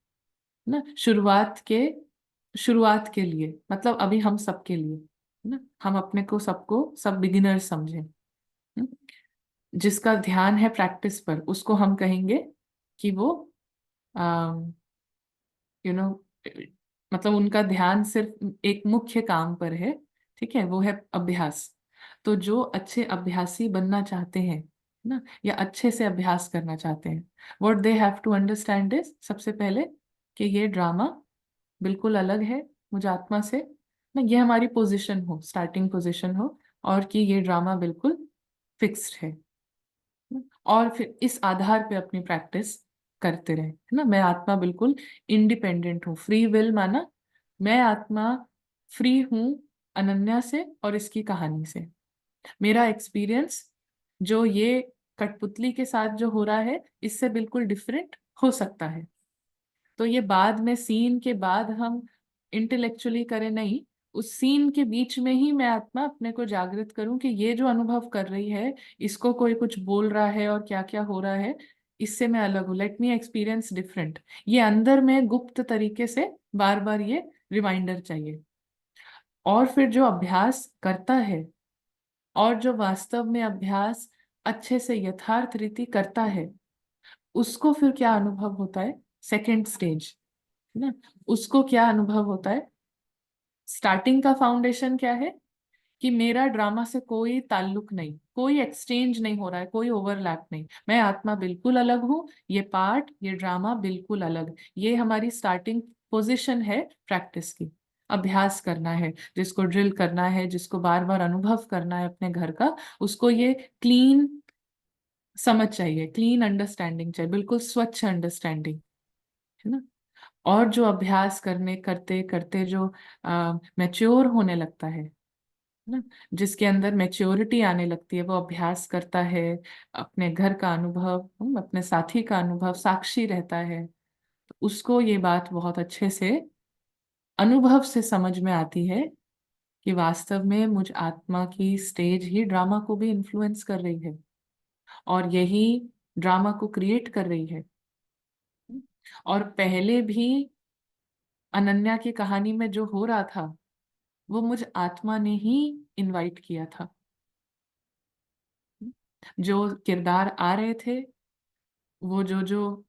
ना, शुरुआत के लिए, मतलब अभी हम सबके लिए ना, हम अपने को सबको सब बिगिनर समझें। जिसका ध्यान है प्रैक्टिस पर, उसको हम कहेंगे कि वो यू नो मतलब उनका ध्यान सिर्फ एक मुख्य काम पर है। ठीक है, वो है अभ्यास। तो जो अच्छे अभ्यासी बनना चाहते हैं ना, या अच्छे से अभ्यास करना चाहते हैं, what they have to understand is, सबसे पहले कि ये ड्रामा बिल्कुल अलग है मुझ आत्मा से ना। ये हमारी पोजीशन हो, स्टार्टिंग पोजीशन हो, और कि ये ड्रामा बिल्कुल फिक्स्ड है। और फिर इस आधार पे अपनी प्रैक्टिस करते रहे, है ना। मैं आत्मा बिल्कुल इंडिपेंडेंट हूँ, फ्री विल माना, मैं आत्मा फ्री हूँ अनन्या से और इसकी कहानी से। मेरा एक्सपीरियंस जो ये कठपुतली के साथ जो हो रहा है, इससे बिल्कुल डिफरेंट हो सकता है। तो ये बाद में सीन के बाद हम इंटेलेक्चुअली करें नहीं, उस सीन के बीच में ही मैं आत्मा अपने को जागृत करूं कि ये जो अनुभव कर रही है, इसको कोई कुछ बोल रहा है और क्या क्या हो रहा है, इससे मैं अलग हूं, लेट मी एक्सपीरियंस डिफरेंट। ये अंदर में गुप्त तरीके से बार बार ये रिमाइंडर चाहिए। और फिर जो अभ्यास करता है, और जो वास्तव में अभ्यास अच्छे से यथार्थ रीति करता है, उसको फिर क्या अनुभव होता है, सेकेंड स्टेज ना, उसको क्या अनुभव होता है। स्टार्टिंग का फाउंडेशन क्या है, कि मेरा ड्रामा से कोई ताल्लुक नहीं, कोई एक्सचेंज नहीं हो रहा है, कोई ओवरलैप नहीं, मैं आत्मा बिल्कुल अलग हूँ, ये पार्ट ये ड्रामा बिल्कुल अलग। ये हमारी स्टार्टिंग पोजीशन है प्रैक्टिस की। अभ्यास करना है, जिसको ड्रिल करना है, जिसको बार बार अनुभव करना है अपने घर का, उसको ये क्लीन समझ चाहिए, क्लीन अंडरस्टैंडिंग चाहिए, बिल्कुल स्वच्छ अंडरस्टैंडिंग, है ना। और जो अभ्यास करने करते करते जो मैच्योर होने लगता है ना, जिसके अंदर मैच्योरिटी आने लगती है, वो अभ्यास करता है, अपने घर का अनुभव, अपने साथी का अनुभव, साक्षी रहता है, तो उसको ये बात बहुत अच्छे से अनुभव से समझ में आती है कि वास्तव में मुझ आत्मा की स्टेज ही ड्रामा को भी इन्फ्लुएंस कर रही है, और यही ड्रामा को क्रिएट कर रही है। और पहले भी अनन्या की कहानी में जो हो रहा था, वो मुझ आत्मा ने ही इनवाइट किया था। जो किरदार आ रहे थे, वो जो जो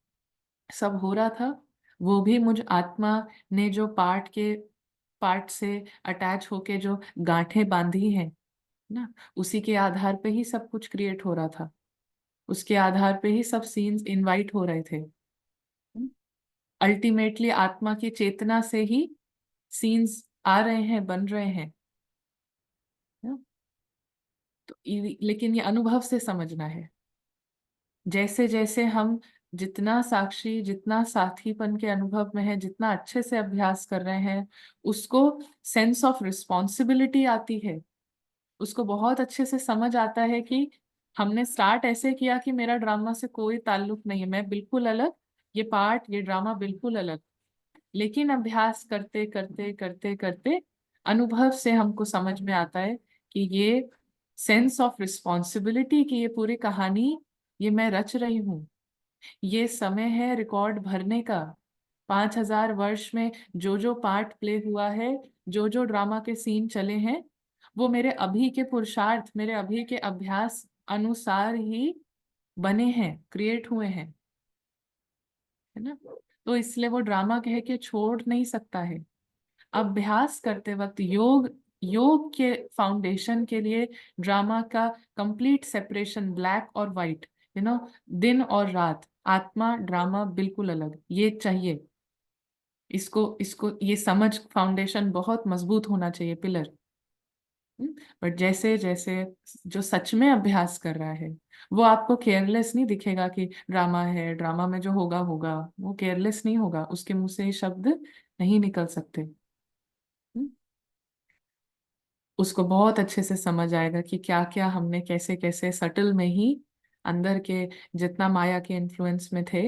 सब हो रहा था, वो भी मुझ आत्मा ने जो पार्ट से अटैच होके जो गांठें बांधी हैं ना, उसी के आधार पे ही सब कुछ क्रिएट हो रहा था, उसके आधार पे ही सब सीन्स इनवाइट हो रहे थे। अल्टीमेटली आत्मा की चेतना से ही सीन्स आ रहे हैं, बन रहे हैं ना? तो लेकिन ये अनुभव से समझना है। जैसे जैसे हम जितना साक्षी, जितना साथीपन के अनुभव में है, जितना अच्छे से अभ्यास कर रहे हैं, उसको सेंस ऑफ रिस्पॉन्सिबिलिटी आती है, उसको बहुत अच्छे से समझ आता है कि हमने स्टार्ट ऐसे किया कि मेरा ड्रामा से कोई ताल्लुक नहीं है, मैं बिल्कुल अलग, ये पार्ट ये ड्रामा बिल्कुल अलग। लेकिन अभ्यास करते करते करते करते अनुभव से हमको समझ में आता है कि ये सेंस ऑफ रिस्पॉन्सिबिलिटी की ये पूरी कहानी, ये मैं रच रही हूँ, ये समय है रिकॉर्ड भरने का। 5,000 वर्ष में जो जो पार्ट प्ले हुआ है, जो जो ड्रामा के सीन चले हैं, वो मेरे अभी के पुरुषार्थ, मेरे अभी के अभ्यास अनुसार ही बने हैं, क्रिएट हुए हैं, है ना। तो इसलिए वो ड्रामा कह के छोड़ नहीं सकता है। अभ्यास करते वक्त योग योग के फाउंडेशन के लिए ड्रामा का कंप्लीट सेपरेशन, ब्लैक और वाइट, यू नो, दिन और रात, आत्मा ड्रामा बिल्कुल अलग, ये चाहिए। इसको इसको ये समझ, फाउंडेशन बहुत मजबूत होना चाहिए, पिलर। बट जैसे जैसे जो सच में अभ्यास कर रहा है, वो आपको केयरलेस नहीं दिखेगा कि ड्रामा है, ड्रामा में जो होगा होगा, वो केयरलेस नहीं होगा, उसके मुंह से ये शब्द नहीं निकल सकते। हम्म, उसको बहुत अच्छे से समझ आएगा कि क्या क्या हमने कैसे कैसे सटल में ही अंदर के, जितना माया के इन्फ्लुएंस में थे,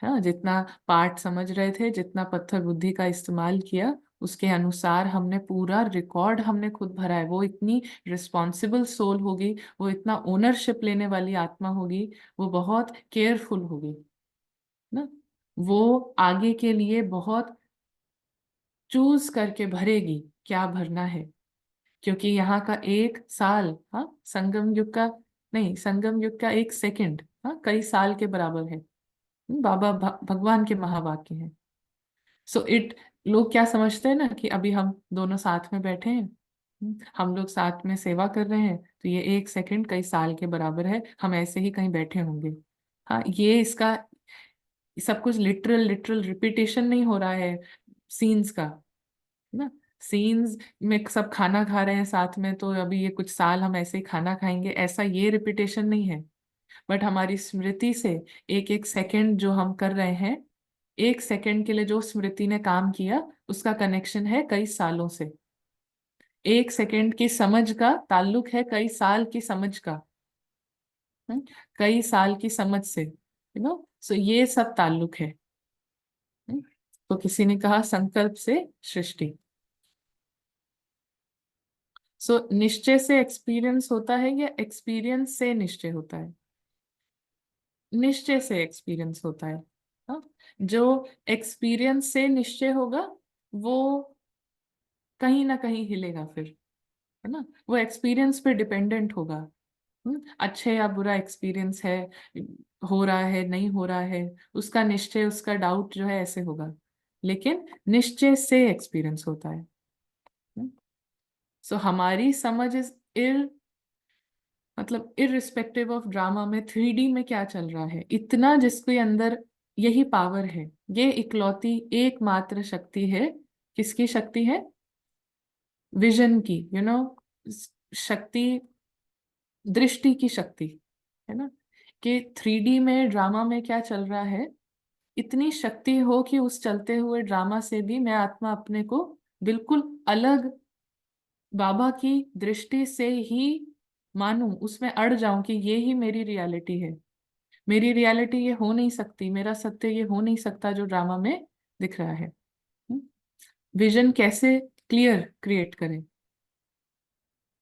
हाँ, जितना पार्ट समझ रहे थे, जितना पत्थर बुद्धि का इस्तेमाल किया, उसके अनुसार हमने पूरा रिकॉर्ड हमने खुद भरा है। वो इतनी रिस्पॉन्सिबल सोल होगी, वो इतना ओनरशिप लेने वाली आत्मा होगी, वो बहुत केयरफुल होगी ना, वो आगे के लिए बहुत चूज करके भरेगी क्या भरना है। क्योंकि यहाँ का 1 साल, हाँ, संगम युग का नहीं, संगम युग का 1 सेकंड, हाँ, कई साल के बराबर है। बाबा भगवान के महावाक्य हैं। सो इट, लोग क्या समझते हैं ना कि अभी हम दोनों साथ में बैठे हैं, हम लोग साथ में सेवा कर रहे हैं, तो ये 1 सेकंड कई साल के बराबर है, हम ऐसे ही कहीं बैठे होंगे। हाँ, ये इसका सब कुछ लिटरल लिटरल रिपीटेशन नहीं हो रहा है सीन्स का, ना। सीन्स में सब खाना खा रहे हैं साथ में, तो अभी ये कुछ साल हम ऐसे ही खाना खाएंगे, ऐसा ये रिपीटेशन नहीं है। बट हमारी स्मृति से एक एक सेकंड जो हम कर रहे हैं, 1 सेकंड के लिए जो स्मृति ने काम किया, उसका कनेक्शन है कई सालों से। 1 सेकंड की समझ का ताल्लुक है कई साल की समझ का। हम्म, कई साल की समझ से, यू नो, सो ये सब ताल्लुक है। हम्म, तो किसी ने कहा संकल्प से सृष्टि। सो निश्चय से एक्सपीरियंस होता है या एक्सपीरियंस से निश्चय होता है? निश्चय से एक्सपीरियंस होता है। हाँ, जो एक्सपीरियंस से निश्चय होगा, वो कहीं ना कहीं हिलेगा फिर, है ना, वो एक्सपीरियंस पे डिपेंडेंट होगा। अच्छे या बुरा एक्सपीरियंस है, हो रहा है नहीं हो रहा है, उसका निश्चय, उसका डाउट जो है ऐसे होगा। लेकिन निश्चय से एक्सपीरियंस होता है। सो हमारी समझ इज मतलब इररिस्पेक्टिव ऑफ ड्रामा में 3D में क्या चल रहा है, इतना जिसके अंदर यही पावर है, ये इकलौती एकमात्र शक्ति है। किसकी शक्ति है? विजन की, शक्ति, दृष्टि की शक्ति, है ना। कि 3D में ड्रामा में क्या चल रहा है, इतनी शक्ति हो कि उस चलते हुए ड्रामा से भी मैं आत्मा अपने को बिल्कुल अलग बाबा की दृष्टि से ही मानूं, उसमें अड़ जाऊं कि ये ही मेरी रियलिटी है। मेरी रियलिटी ये हो नहीं सकती, मेरा सत्य ये हो नहीं सकता जो ड्रामा में दिख रहा है। विजन कैसे क्लियर क्रिएट करें?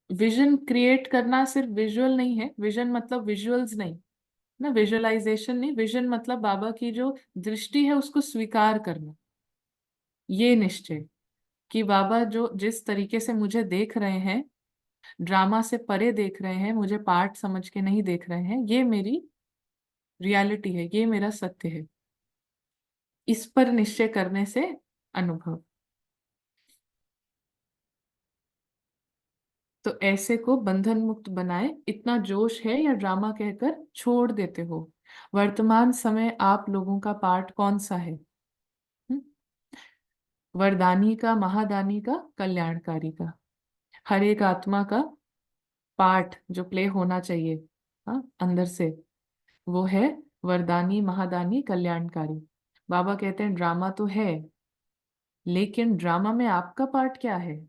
विजन क्रिएट करना सिर्फ विजुअल नहीं है, विजन मतलब विजुअल्स नहीं ना, विजुअलाइजेशन नहीं, विजन मतलब बाबा की जो दृष्टि है उसको स्वीकार करना। ये निश्चय कि बाबा जो जिस तरीके से मुझे देख रहे हैं, ड्रामा से परे देख रहे हैं, मुझे पार्ट समझ के नहीं देख रहे हैं, ये मेरी रियलिटी है, ये मेरा सत्य है। इस पर निश्चय करने से अनुभव। तो ऐसे को बंधन मुक्त बनाए, इतना जोश है या ड्रामा कहकर छोड़ देते हो? वर्तमान समय आप लोगों का पार्ट कौन सा है? हम्म? वरदानी का, महादानी का, कल्याणकारी का। हर एक आत्मा का पार्ट जो प्ले होना चाहिए, हाँ, अंदर से, वो है वरदानी, महादानी, कल्याणकारी। बाबा कहते हैं ड्रामा तो है, लेकिन ड्रामा में आपका पार्ट क्या है?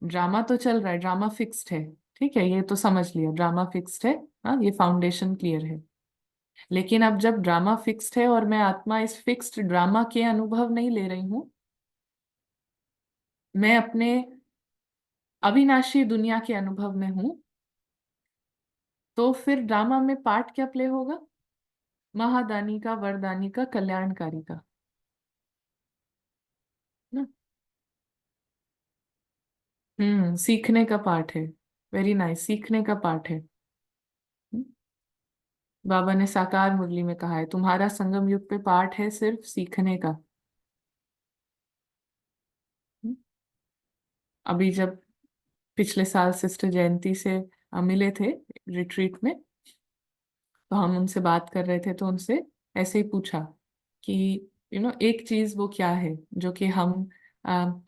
ड्रामा तो चल रहा है, ड्रामा फिक्स्ड है, ठीक है, ये तो समझ लिया, ड्रामा फिक्स्ड है। हाँ, ये फाउंडेशन क्लियर है। लेकिन अब जब ड्रामा फिक्स्ड है और मैं आत्मा इस फिक्स्ड ड्रामा के अनुभव नहीं ले रही हूं, मैं अपने अविनाशी दुनिया के अनुभव में हूं, तो फिर ड्रामा में पार्ट क्या प्ले होगा? महादानी का, वरदानी का, कल्याणकारी का, ना। सीखने का पार्ट है। वेरी नाइस, सीखने का पार्ट है। हम्म, बाबा ने साकार मुरली में कहा है तुम्हारा संगम युग पे पार्ट है सिर्फ सीखने का। हम्म, अभी जब पिछले साल सिस्टर जयंती से मिले थे रिट्रीट में, तो हम उनसे बात कर रहे थे, तो उनसे ऐसे ही पूछा कि एक चीज वो क्या है जो कि हम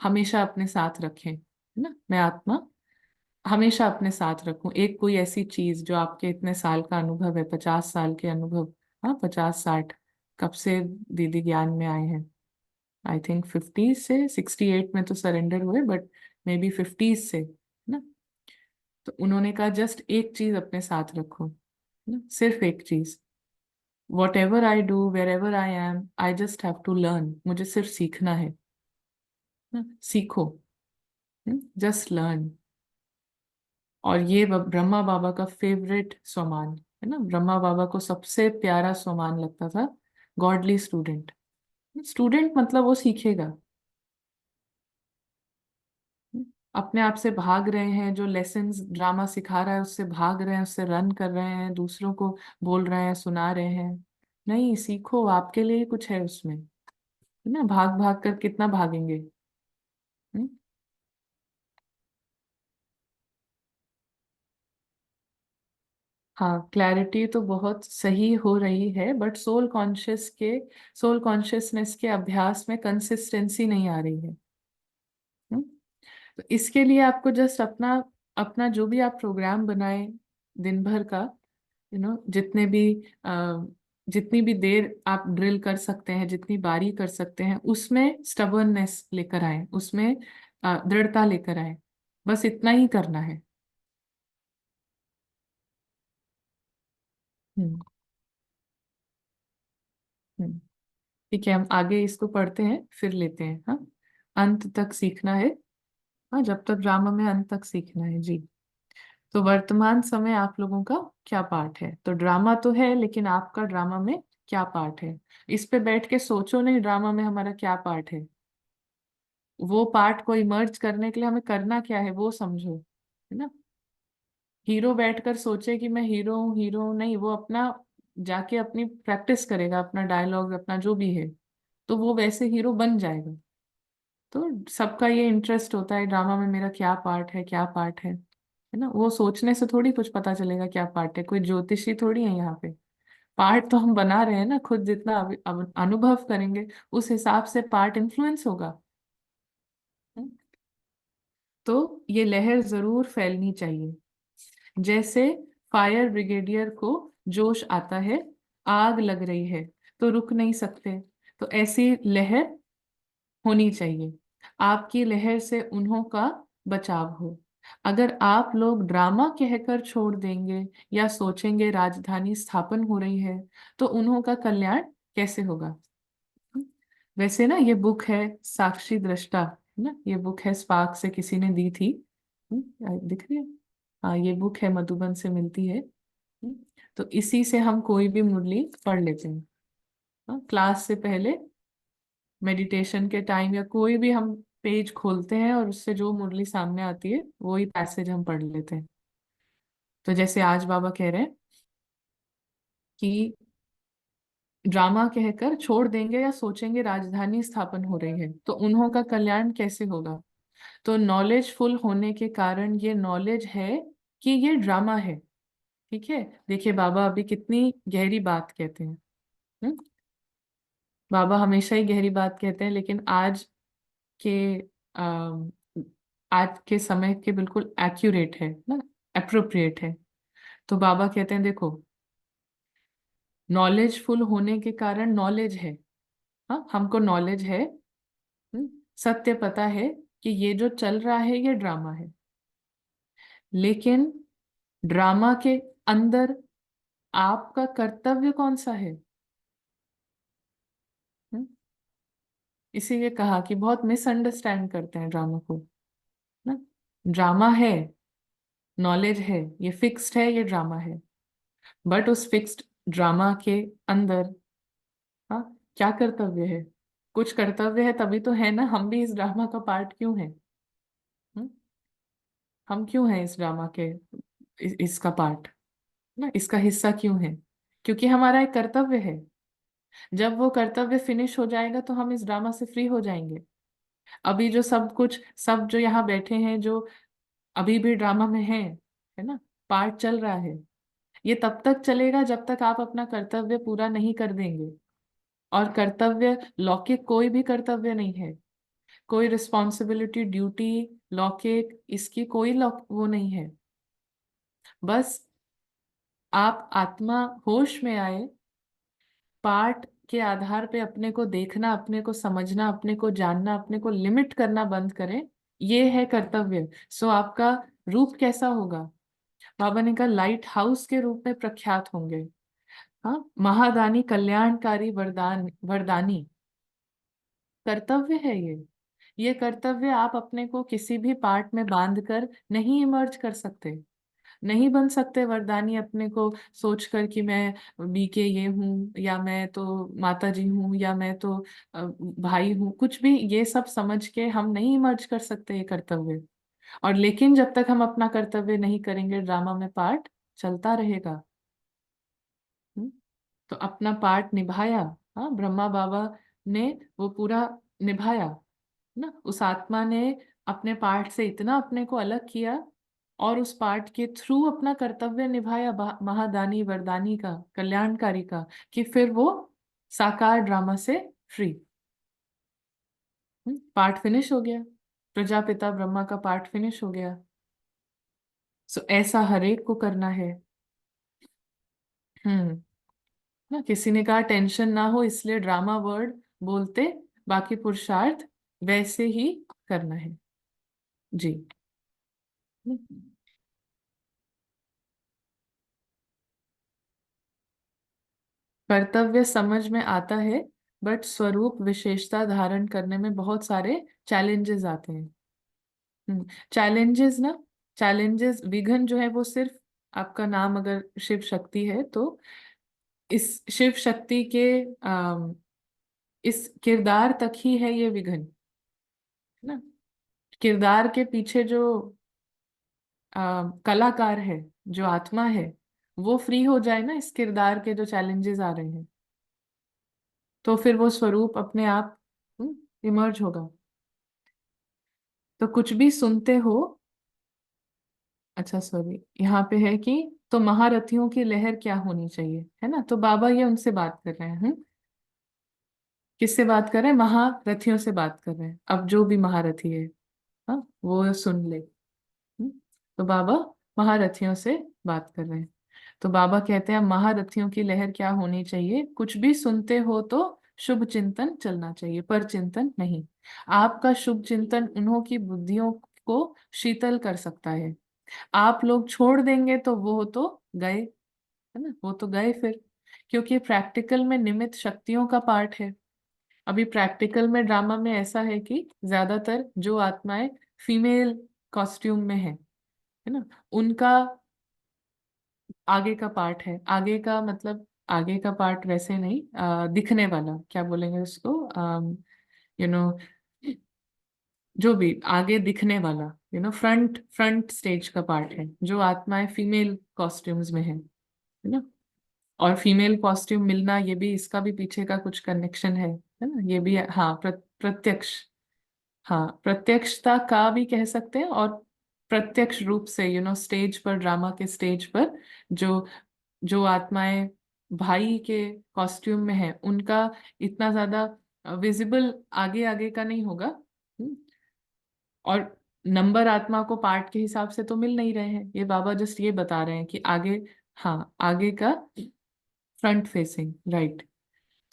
हमेशा अपने साथ रखें, है ना, मैं आत्मा हमेशा अपने साथ रखूं, एक कोई ऐसी चीज जो आपके इतने साल का अनुभव है, 50 साल के अनुभव, हाँ, 50-60, कब से दीदी ज्ञान में आए हैं? आई थिंक 50 से 68 में तो सरेंडर हुए, बट मे बी 50 से, ना। तो उन्होंने कहा जस्ट एक चीज अपने साथ रखो, ना, सिर्फ एक चीज। Whatever I do, wherever I am, I just have to learn, मुझे सिर्फ सीखना है, ना, सीखो, जस्ट लर्न। और ये ब्रह्मा बाबा का फेवरेट स्वमान है, ना। ब्रह्मा बाबा को सबसे प्यारा स्वमान लगता था गॉडली स्टूडेंट। स्टूडेंट मतलब वो सीखेगा, अपने आप से भाग रहे हैं, जो लेसन्स ड्रामा सिखा रहा है उससे भाग रहे हैं, उससे रन कर रहे हैं, दूसरों को बोल रहे हैं, सुना रहे हैं। नहीं, सीखो, आपके लिए ही कुछ है उसमें, है ना। भाग भाग कर कितना भागेंगे? हम्म? हाँ, क्लैरिटी तो बहुत सही हो रही है, बट सोल कॉन्शियसनेस के अभ्यास में कंसिस्टेंसी नहीं आ रही है। हम्म? तो इसके लिए आपको जस्ट अपना अपना जो भी आप प्रोग्राम बनाए दिन भर का, जितने भी अ, जितनी भी देर आप ड्रिल कर सकते हैं, जितनी बारी कर सकते हैं, उसमें स्टबर्ननेस लेकर आए, उसमें दृढ़ता लेकर आए, बस इतना ही करना है। हम्म। हम्म। ठीक है, हम आगे इसको पढ़ते हैं फिर लेते हैं, हाँ। अंत तक सीखना है, हाँ, जब तक ड्रामा में अंत तक सीखना है जी। तो वर्तमान समय आप लोगों का क्या पार्ट है? तो ड्रामा तो है, लेकिन आपका ड्रामा में क्या पार्ट है? इस पे बैठ के सोचो नहीं ड्रामा में हमारा क्या पार्ट है, वो पार्ट को इमर्ज करने के लिए हमें करना क्या है वो समझो, है ना। हीरो बैठकर सोचे कि मैं हीरो हूँ, हीरो हूँ, नहीं, वो अपना जाके अपनी प्रैक्टिस करेगा, अपना डायलॉग, अपना जो भी है, तो वो वैसे हीरो बन जाएगा। तो सबका ये इंटरेस्ट होता है ड्रामा में, मेरा क्या पार्ट है, क्या पार्ट है ना। वो सोचने से थोड़ी कुछ पता चलेगा क्या पार्ट है, कोई ज्योतिषी थोड़ी है यहाँ पे। पार्ट तो हम बना रहे हैं ना खुद, जितना अनुभव करेंगे उस हिसाब से पार्ट इन्फ्लुएंस होगा। हम्म? तो ये लहर जरूर फैलनी चाहिए। जैसे फायर ब्रिगेडियर को जोश आता है, आग लग रही है तो रुक नहीं सकते, तो ऐसी लहर होनी चाहिए। आपकी लहर से उन्हों का बचाव हो। अगर आप लोग ड्रामा कहकर छोड़ देंगे या सोचेंगे राजधानी स्थापन हो रही है, तो उन्हों का कल्याण कैसे होगा। वैसे ना ये बुक है साक्षी दृष्टा, है ना, ये बुक है स्पार्क से किसी ने दी थी। दिख रही है। हाँ, ये बुक है मधुबन से मिलती है। हम्म, तो इसी से हम कोई भी मुरली पढ़ लेते हैं। हाँ, क्लास से पहले, मेडिटेशन के टाइम, या कोई भी हम पेज खोलते हैं और उससे जो मुरली सामने आती है वही पैसेज हम पढ़ लेते हैं। तो जैसे आज बाबा कह रहे हैं कि ड्रामा कहकर छोड़ देंगे या सोचेंगे राजधानी स्थापन हो रही है, तो उन्हों का कल्याण कैसे होगा। तो नॉलेजफुल होने के कारण ये नॉलेज है कि ये ड्रामा है। ठीक है, देखिए बाबा अभी कितनी गहरी बात कहते हैं। हम्म? बाबा हमेशा ही गहरी बात कहते हैं, लेकिन के अम, आज के समय के बिल्कुल एक्यूरेट है ना, अप्रोप्रिएट है। तो बाबा कहते हैं देखो, नॉलेजफुल होने के कारण नॉलेज है। हाँ, हमको नॉलेज है। सत्य पता है कि ये जो चल रहा है ये ड्रामा है, लेकिन ड्रामा के अंदर आपका कर्तव्य कौन सा है। हम्म? इसीलिए कहा कि बहुत मिसअंडरस्टैंड करते हैं ड्रामा को ना। ड्रामा है, नॉलेज है, ये फिक्स्ड है, ये ड्रामा है। बट उस फिक्स्ड ड्रामा के अंदर, हाँ, क्या कर्तव्य है। कुछ कर्तव्य है तभी तो है ना, हम भी इस ड्रामा का पार्ट क्यों है। हम्म? हम क्यों हैं इस ड्रामा के, इसका पार्ट ना, इसका हिस्सा क्यों है। क्योंकि हमारा एक कर्तव्य है। जब वो कर्तव्य फिनिश हो जाएगा तो हम इस ड्रामा से फ्री हो जाएंगे। अभी जो सब कुछ, सब जो यहाँ बैठे हैं जो अभी भी ड्रामा में हैं, है ना, पार्ट चल रहा है, ये तब तक चलेगा जब तक आप अपना कर्तव्य पूरा नहीं कर देंगे। और कर्तव्य लौकिक कोई भी कर्तव्य नहीं है, कोई रिस्पॉन्सिबिलिटी, ड्यूटी लौकिक इसकी कोई वो नहीं है। बस आप आत्मा होश में आए, पाठ के आधार पे अपने को देखना, अपने को समझना, अपने को जानना, अपने को लिमिट करना बंद करें। ये है कर्तव्य। सो आपका रूप कैसा होगा। बाबा ने कहा लाइट हाउस के रूप में प्रख्यात होंगे। हाँ, महादानी, कल्याणकारी, वरदानी कर्तव्य है ये कर्तव्य आप अपने को किसी भी पार्ट में बांध कर नहीं इमर्ज कर सकते। नहीं बन सकते वरदानी अपने को सोचकर कि मैं बीके ये हूँ, या मैं तो माता जी हूँ, या मैं तो भाई हूँ, कुछ भी ये सब समझ के हम नहीं इमर्ज कर सकते ये कर्तव्य। और लेकिन जब तक हम अपना कर्तव्य नहीं करेंगे ड्रामा में पार्ट चलता रहेगा। हम्म? तो अपना पार्ट निभाया। हाँ, ब्रह्मा बाबा ने वो पूरा निभाया ना, उस आत्मा ने अपने पार्ट से इतना अपने को अलग किया और उस पार्ट के थ्रू अपना कर्तव्य निभाया, महादानी वरदानी का, कल्याणकारी का, कि फिर वो साकार ड्रामा से फ्री। पार्ट फिनिश हो गया, प्रजापिता ब्रह्मा का पार्ट फिनिश हो गया। सो ऐसा हरेक को करना है। हम्म। ना किसी ने कहा टेंशन ना हो इसलिए ड्रामा वर्ड बोलते, बाकी पुरुषार्थ वैसे ही करना है। जी। कर्तव्य समझ में आता है, बट स्वरूप विशेषता धारण करने में बहुत सारे चैलेंजेस आते हैं। चैलेंजेस ना, चैलेंजेस, विघ्न जो है वो सिर्फ, आपका नाम अगर शिव शक्ति है तो इस शिव शक्ति के इस किरदार तक ही है ये विघ्न, है ना। किरदार के पीछे जो कलाकार है, जो आत्मा है, वो फ्री हो जाए ना इस किरदार के जो चैलेंजेस आ रहे हैं, तो फिर वो स्वरूप अपने आप इमर्ज होगा। तो कुछ भी सुनते हो, अच्छा सॉरी, यहाँ पे है कि तो महारथियों की लहर क्या होनी चाहिए, है ना। तो बाबा ये उनसे बात कर रहे हैं। किससे बात कर रहे हैं? महारथियों से बात कर रहे हैं। अब जो भी महारथी है, हाँ, वो सुन ले। हम्म, तो बाबा महारथियों से बात कर रहे हैं। तो बाबा कहते हैं महारथियों की लहर क्या होनी चाहिए? कुछ भी सुनते हो तो शुभ चिंतन चलना चाहिए, पर चिंतन नहीं। आपका शुभ चिंतन उन्हों की बुद्धियों को शीतल कर सकता है। आप लोग छोड़ देंगे तो वो तो गए, है ना, वो तो गए फिर। क्योंकि प्रैक्टिकल में निमित्त शक्तियों का पार्ट है। अभी प्रैक्टिकल में ड्रामा में ऐसा है कि ज्यादातर जो आत्माएं फीमेल कॉस्ट्यूम में है ना, उनका आगे का पार्ट है। आगे का मतलब आगे का पार्ट वैसे नहीं, दिखने वाला क्या बोलेंगे उसको, यू नो, जो भी आगे दिखने वाला, फ्रंट फ्रंट स्टेज का पार्ट है, जो आत्माएं फीमेल कॉस्ट्यूम्स में है ना। और फीमेल कॉस्ट्यूम मिलना, ये भी, इसका भी पीछे का कुछ कनेक्शन है ना, ये भी। हाँ, प्रत्यक्ष, हाँ, प्रत्यक्षता का भी कह सकते हैं। और प्रत्यक्ष रूप से स्टेज पर, ड्रामा के स्टेज पर जो जो आत्माएं भाई के कॉस्ट्यूम में है, उनका इतना ज्यादा विजिबल आगे आगे का नहीं होगा। और नंबर आत्मा को पार्ट के हिसाब से तो मिल नहीं रहे हैं, ये बाबा जस्ट ये बता रहे हैं कि आगे, हाँ, आगे का फ्रंट फेसिंग, राइट।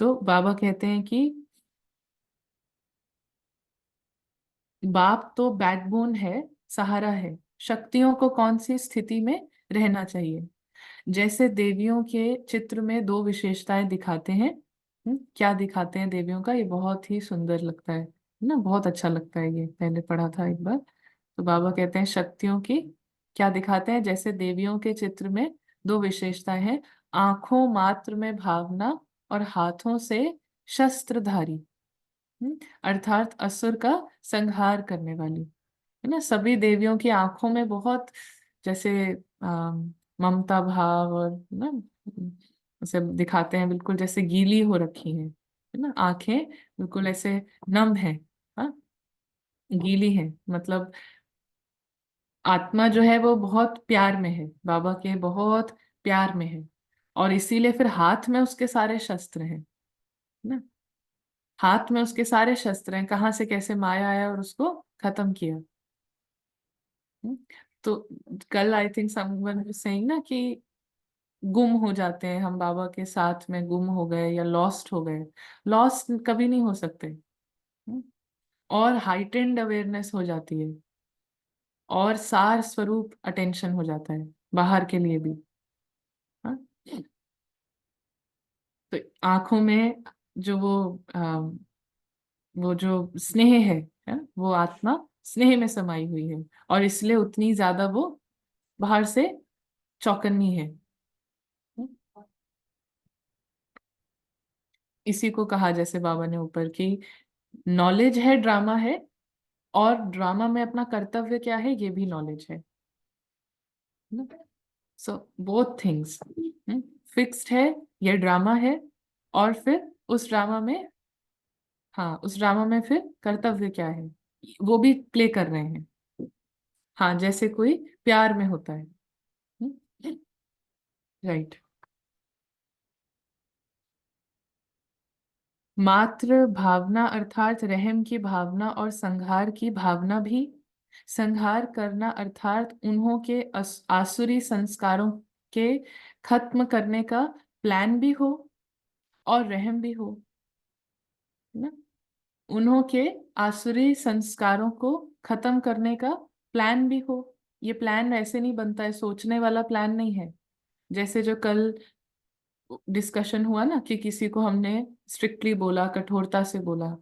तो बाबा कहते हैं कि बाप तो बैकबोन है, सहारा है। शक्तियों को कौन सी स्थिति में रहना चाहिए? जैसे देवियों के चित्र में दो विशेषताएं दिखाते हैं। क्या दिखाते हैं देवियों का? ये बहुत ही सुंदर लगता है ना, बहुत अच्छा लगता है। ये पहले पढ़ा था एक बार। तो बाबा कहते हैं शक्तियों की क्या दिखाते हैं? जैसे देवियों के चित्र में दो विशेषताएं हैं, आंखों मात्र में भावना और हाथों से शस्त्रधारी। अर्थात असुर का संहार करने वाली, है ना। सभी देवियों की आंखों में बहुत, जैसे ममता भाव, और ना, उसे दिखाते हैं बिल्कुल जैसे गीली हो रखी हैं, है ना, आंखें बिल्कुल ऐसे नम है, हाँ, गीली है। मतलब आत्मा जो है वो बहुत प्यार में है, बाबा के बहुत प्यार में है। और इसीलिए फिर हाथ में उसके सारे शस्त्र हैं, ना। हाथ में उसके सारे शस्त्र हैं, कहाँ से कैसे माया आया और उसको खत्म किया। हम्म, तो कल आई थिंक समवन सेइंग ना कि गुम हो जाते हैं हम, बाबा के साथ में गुम हो गए या लॉस्ट हो गए। लॉस्ट कभी नहीं हो सकते। हम्म, और हाइटेंड अवेयरनेस हो जाती है, और सार स्वरूप अटेंशन हो जाता है बाहर के लिए भी। हाँ, तो आंखों में जो वो जो स्नेह है, वो आत्मा स्नेह में समाई हुई है, और इसलिए उतनी ज्यादा वो बाहर से चौकन्नी है। इसी को कहा, जैसे बाबा ने ऊपर की, नॉलेज है, ड्रामा है, और ड्रामा में अपना कर्तव्य क्या है, ये भी नॉलेज है। सो बोथ थिंग्स फिक्स्ड है, ये ड्रामा है। और फिर उस ड्रामा में, हाँ, उस ड्रामा में फिर कर्तव्य क्या है, वो भी प्ले कर रहे हैं। हाँ, जैसे कोई प्यार में होता है। राइट। मात्र भावना अर्थात रहम की भावना, और संहार की भावना भी। संहार करना अर्थात उन्हों के आसुरी संस्कारों के खत्म करने का प्लान भी हो, और रहम भी हो, ना। उन्हों के आसुरी संस्कारों को खत्म करने का प्लान भी हो। ये प्लान ऐसे नहीं बनता है, सोचने वाला प्लान नहीं है। जैसे जो कल डिस्कशन हुआ ना कि किसी को हमने स्ट्रिक्टली बोला, कठोरता से बोला,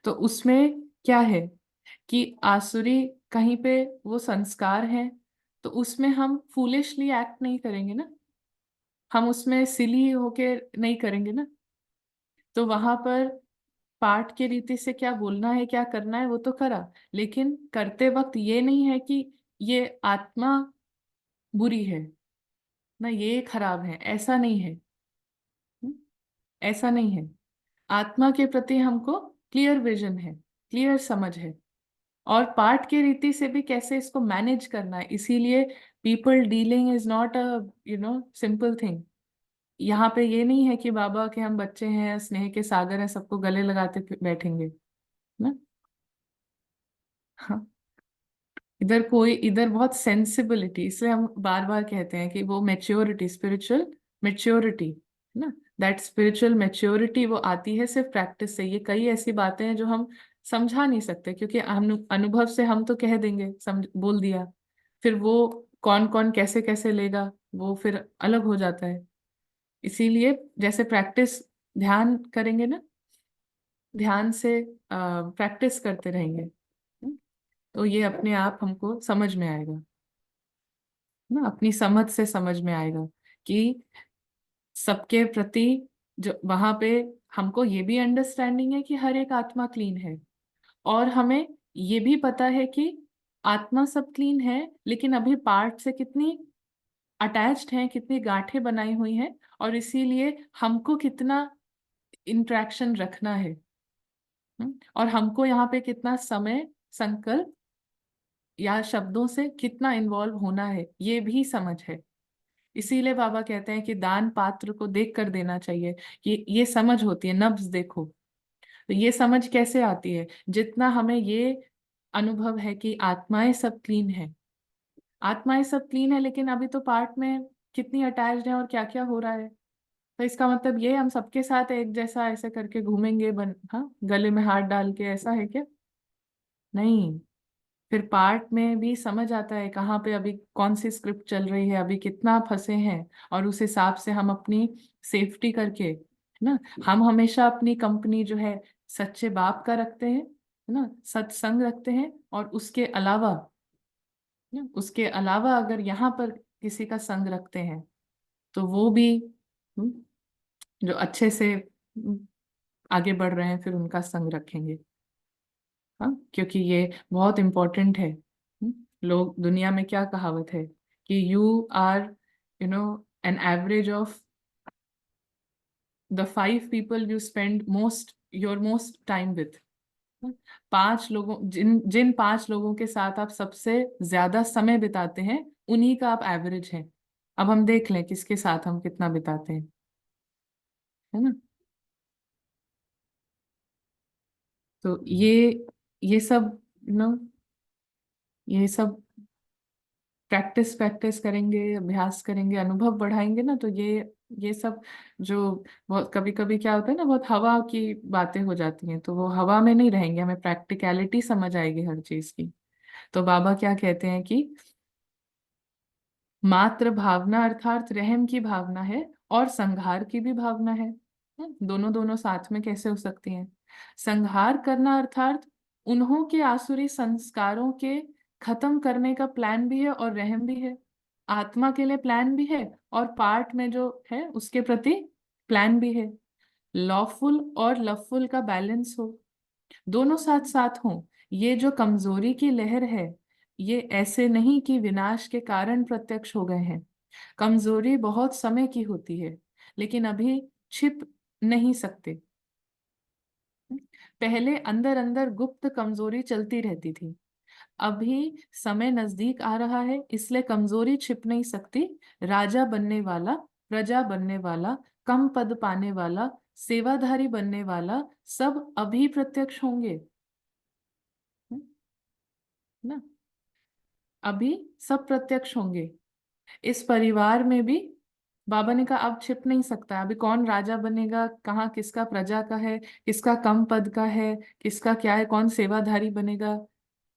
तो उसमें क्या है कि आसुरी कहीं पे वो संस्कार है, तो उसमें हम फूलिशली एक्ट नहीं करेंगे ना, हम उसमें सिली होके नहीं करेंगे ना। तो वहां पर पाठ के रीति से क्या बोलना है, क्या करना है, वो तो करा, लेकिन करते वक्त ये नहीं है कि ये आत्मा बुरी है ना, ये खराब है, ऐसा नहीं है। हम्म, ऐसा नहीं है। आत्मा के प्रति हमको क्लियर विजन है, क्लियर समझ है। और पाठ के रीति से भी कैसे इसको मैनेज करना है। इसीलिए people dealing is not a simple thing. यहाँ पे ये नहीं है कि बाबा के हम बच्चे हैं, स्नेह के सागर हैं, सबको गले लगाते बैठेंगे ना। हाँ, इधर बहुत सेंसिबिलिटी, इसलिए हम बार बार कहते हैं कि वो मेच्योरिटी, स्पिरिचुअल मेच्योरिटी ना, दैट स्पिरिचुअल मेच्योरिटी वो आती है सिर्फ प्रैक्टिस से। ये कई ऐसी बातें हैं जो हम समझा नहीं सकते, क्योंकि अनुभव से हम तो कह देंगे, समझ बोल दिया, फिर वो कौन कौन कैसे कैसे लेगा, वो फिर अलग हो जाता है। इसीलिए जैसे प्रैक्टिस, ध्यान करेंगे ना, ध्यान से प्रैक्टिस करते रहेंगे, तो ये अपने आप हमको समझ में आएगा ना, अपनी समझ से समझ में आएगा कि सबके प्रति जो वहां पे, हमको ये भी अंडरस्टैंडिंग है कि हर एक आत्मा क्लीन है, और हमें ये भी पता है कि आत्मा सब क्लीन है, लेकिन अभी पार्ट से कितनी अटैच्ड हैं, कितनी गांठें बनाई हुई हैं, और इसीलिए हमको कितना इंटरेक्शन रखना है। और हमको यहाँ पे कितना समय, संकल्प या शब्दों से कितना इन्वॉल्व होना है, ये भी समझ है। इसीलिए बाबा कहते हैं कि दान पात्र को देख कर देना चाहिए। ये समझ होती है, नब्ज देखो। तो ये समझ कैसे आती है, जितना हमें ये अनुभव है कि आत्माएं सब क्लीन है, आत्माएं सब क्लीन है, लेकिन अभी तो पार्ट में कितनी अटैच्ड है और क्या क्या हो रहा है। तो इसका मतलब ये हम सबके साथ एक जैसा ऐसे करके घूमेंगे, हाँ, गले में हाथ डाल के, ऐसा है क्या? नहीं। फिर पार्ट में भी समझ आता है कहाँ पे अभी कौन सी स्क्रिप्ट चल रही है, अभी कितना फंसे हैं, और उस हिसाब से हम अपनी सेफ्टी करके, है ना, हम हमेशा अपनी कंपनी जो है सच्चे बाप का रखते हैं, है ना, सत्संग रखते हैं, और उसके अलावा, ना, उसके अलावा अगर यहाँ पर किसी का संग रखते हैं, तो वो भी जो अच्छे से आगे बढ़ रहे हैं, फिर उनका संग रखेंगे। हाँ, क्योंकि ये बहुत इम्पोर्टेंट है। लोग, दुनिया में क्या कहावत है कि you are an average of the 5 people you spend your most time with. 5 लोगों, जिन जिन 5 लोगों के साथ आप सबसे ज्यादा समय बिताते हैं, उन्हीं का आप एवरेज हैं। अब हम देख लें किसके साथ हम कितना बिताते हैं, है ना। तो ये सब नो ये सब प्रैक्टिस प्रैक्टिस करेंगे, अभ्यास करेंगे, अनुभव बढ़ाएंगे ना, तो ये सब जो बहुत कभी कभी क्या होता है ना, बहुत हवा की बातें हो जाती हैं, तो वो हवा में नहीं रहेंगे, हमें प्रैक्टिकलिटी समझ आएगी हर चीज की। तो बाबा क्या कहते हैं कि मात्र भावना अर्थात रहम की भावना है, और संहार की भी भावना है। दोनों दोनों साथ में कैसे हो सकती हैं? संहार करना अर्थात उन्हों के आसुरी संस्कारों के खत्म करने का प्लान भी है, और रहम भी है। आत्मा के लिए प्लान भी है, और पार्ट में जो है उसके प्रति प्लान भी है। लॉफुल और लवफुल का बैलेंस हो, दोनों साथ साथ हों। ये जो कमजोरी की लहर है, ये ऐसे नहीं कि विनाश के कारण प्रत्यक्ष हो गए हैं। कमजोरी बहुत समय की होती है, लेकिन अभी छिप नहीं सकते। पहले अंदर अंदर गुप्त कमजोरी चलती रहती थी, अभी समय नजदीक आ रहा है, इसलिए कमजोरी छिप नहीं सकती। राजा बनने वाला, प्रजा बनने वाला, कम पद पाने वाला, सेवाधारी बनने वाला, सब अभी प्रत्यक्ष होंगे, है ना। अभी सब प्रत्यक्ष होंगे। इस परिवार में भी बाबा ने कहा अब छिप नहीं सकता, अभी कौन राजा बनेगा, कहाँ किसका प्रजा का है, किसका कम पद का है, किसका क्या है, कौन सेवाधारी बनेगा,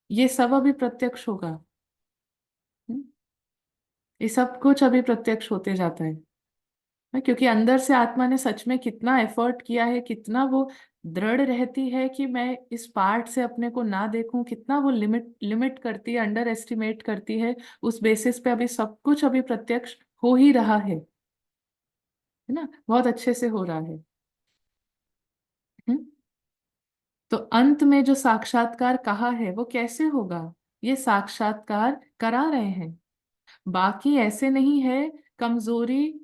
ये सब अभी प्रत्यक्ष होगा। हम्म? ये सब कुछ अभी प्रत्यक्ष होते जाता है ना, क्योंकि अंदर से आत्मा ने सच में कितना एफर्ट किया है, कितना वो दृढ़ रहती है कि मैं इस पार्ट से अपने को ना देखूं, कितना वो लिमिट लिमिट करती है, अंडर एस्टिमेट करती है। उस बेसिस पे अभी सब कुछ अभी प्रत्यक्ष हो ही रहा है ना, बहुत अच्छे से हो रहा है। हम्म? तो अंत में जो साक्षात्कार कहा है वो कैसे होगा? ये साक्षात्कार करा रहे हैं, बाकी ऐसे नहीं है, कमजोरी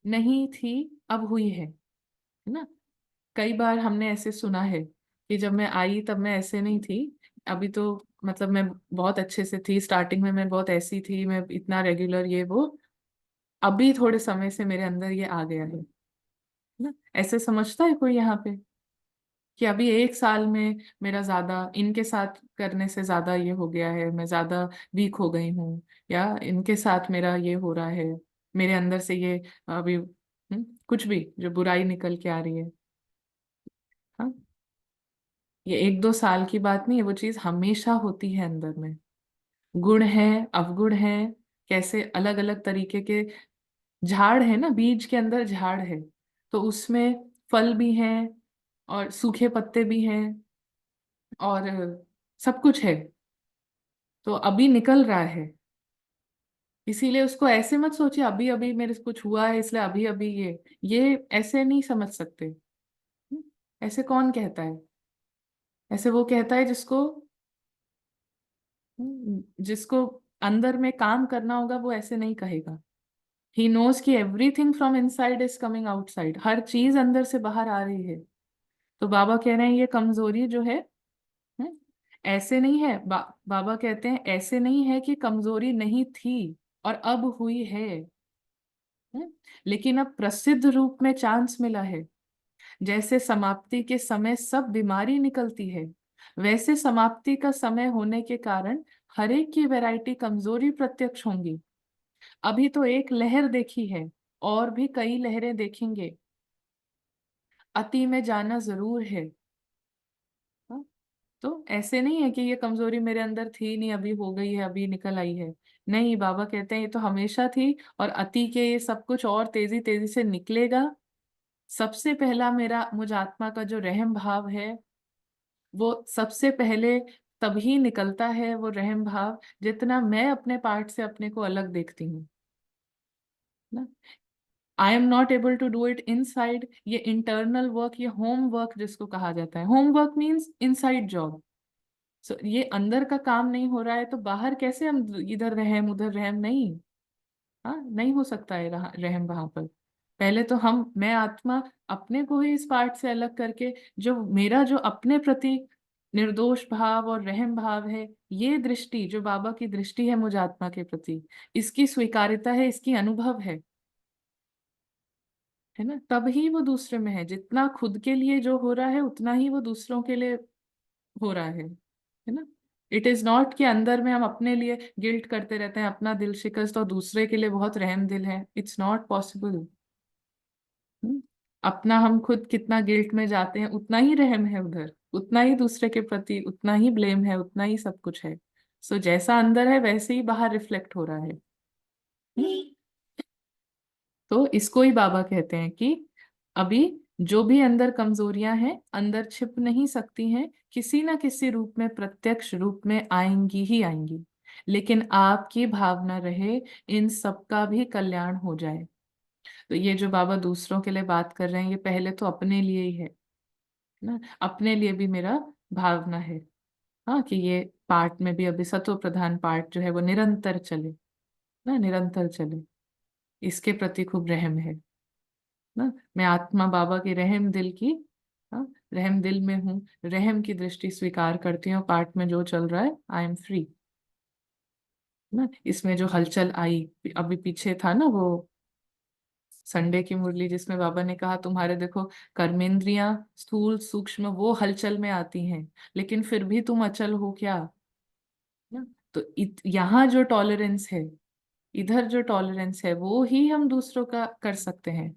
नहीं थी, अब हुई है ना। कई बार हमने ऐसे सुना है कि जब मैं आई तब मैं ऐसे नहीं थी, अभी तो मतलब मैं बहुत अच्छे से थी, स्टार्टिंग में मैं बहुत ऐसी थी, मैं इतना रेगुलर ये वो, अभी थोड़े समय से मेरे अंदर ये आ गया है ना। ऐसे समझता है कोई यहाँ पे कि अभी एक साल में मेरा ज्यादा इनके साथ करने से ज्यादा ये हो गया है, मैं ज्यादा वीक हो गई हूँ, या इनके साथ मेरा ये हो रहा है, मेरे अंदर से ये अभी कुछ भी जो बुराई निकल के आ रही है। हाँ, ये एक दो साल की बात नहीं है, वो चीज हमेशा होती है अंदर में। गुण है, अवगुण है, कैसे अलग अलग तरीके के झाड़ है ना, बीज के अंदर झाड़ है, तो उसमें फल भी हैं और सूखे पत्ते भी हैं और सब कुछ है। तो अभी निकल रहा है, इसीलिए उसको ऐसे मत सोचिए अभी अभी मेरे से कुछ हुआ है इसलिए अभी अभी ये ऐसे नहीं समझ सकते। ऐसे कौन कहता है? ऐसे वो कहता है जिसको जिसको अंदर में काम करना होगा, वो ऐसे नहीं कहेगा। ही नोज कि everything from inside is coming outside, हर चीज अंदर से बाहर आ रही है। तो बाबा कह रहे हैं ये कमजोरी जो है, हम्म, ऐसे नहीं है। बाबा कहते हैं ऐसे नहीं है कि कमजोरी नहीं थी और अब हुई है, हम्म, लेकिन अब प्रसिद्ध रूप में चांस मिला है। जैसे समाप्ति के समय सब बीमारी निकलती है, वैसे समाप्ति का समय होने के कारण हर एक की वैरायटी कमजोरी प्रत्यक्ष होंगी। अभी तो एक लहर देखी है, और भी कई लहरें देखेंगे। अति में जाना जरूर है। हाँ? तो ऐसे नहीं है कि ये कमजोरी मेरे अंदर थी नहीं, अभी हो गई है, अभी निकल आई है। नहीं, बाबा कहते हैं ये तो हमेशा थी, और अति के ये सब कुछ और तेजी तेजी से निकलेगा। सबसे पहला मेरा मुझ आत्मा का जो रहम भाव है, वो सबसे पहले तभी निकलता है, वो रहम भाव जितना मैं अपने पार्ट से अपने को अलग देखती हूँ ना। I am not able to do it inside, ये इंटरनल वर्क, ये होम वर्क जिसको कहा जाता है, home work means inside job. So ये अंदर का काम नहीं हो रहा है तो बाहर कैसे हम इधर रहम उधर रहम, नहीं। हाँ, नहीं हो सकता है रहम वहां पर। पहले तो हम, मैं आत्मा, अपने को ही इस पार्ट से अलग करके, जो मेरा जो अपने प्रति निर्दोष भाव और रहम भाव है, ये दृष्टि जो बाबा की दृष्टि है मुझ आत्मा के प्रति, इसकी स्वीकार्यता है, इसकी अनुभव है ना, तब ही वो दूसरे में है। जितना खुद के लिए जो हो रहा है उतना ही वो दूसरों के लिए हो रहा है ना। इट इज नॉट कि अंदर में हम अपने लिए गिल्ट करते रहते हैं, अपना दिल शिकस्त, और दूसरे के लिए बहुत रहम दिल है। It's not possible. अपना हम खुद कितना गिल्ट में जाते हैं, उतना ही रहम है उधर, उतना ही दूसरे के प्रति, उतना ही ब्लेम है, उतना ही सब कुछ है। सो जैसा अंदर है वैसे ही बाहर रिफ्लेक्ट हो रहा है। हम्म। तो इसको ही बाबा कहते हैं कि अभी जो भी अंदर कमजोरियां हैं, अंदर छिप नहीं सकती हैं, किसी ना किसी रूप में, प्रत्यक्ष रूप में आएंगी ही आएंगी। लेकिन आपकी भावना रहे इन सब का भी कल्याण हो जाए। तो ये जो बाबा दूसरों के लिए बात कर रहे हैं, ये पहले तो अपने लिए ही है ना। अपने लिए भी मेरा भावना है, हाँ, कि ये पाठ में भी अभी सत्व प्रधान पाठ जो है वो निरंतर चले ना, निरंतर चले। इसके प्रति खूब रहम है ना। मैं आत्मा बाबा के रहम दिल की, हाँ, रहम दिल में हूँ, रहम की दृष्टि स्वीकार करती हूँ। पार्ट में जो चल रहा है, आई एम फ्री ना। इसमें जो हलचल आई, अभी पीछे था ना वो संडे की मुरली, जिसमें बाबा ने कहा तुम्हारे देखो कर्मेंद्रियां स्थूल सूक्ष्म वो हलचल में आती हैं, लेकिन फिर भी तुम अचल हो क्या ना। तो यहाँ जो टॉलरेंस है, इधर जो टॉलरेंस है, वो ही हम दूसरों का कर सकते हैं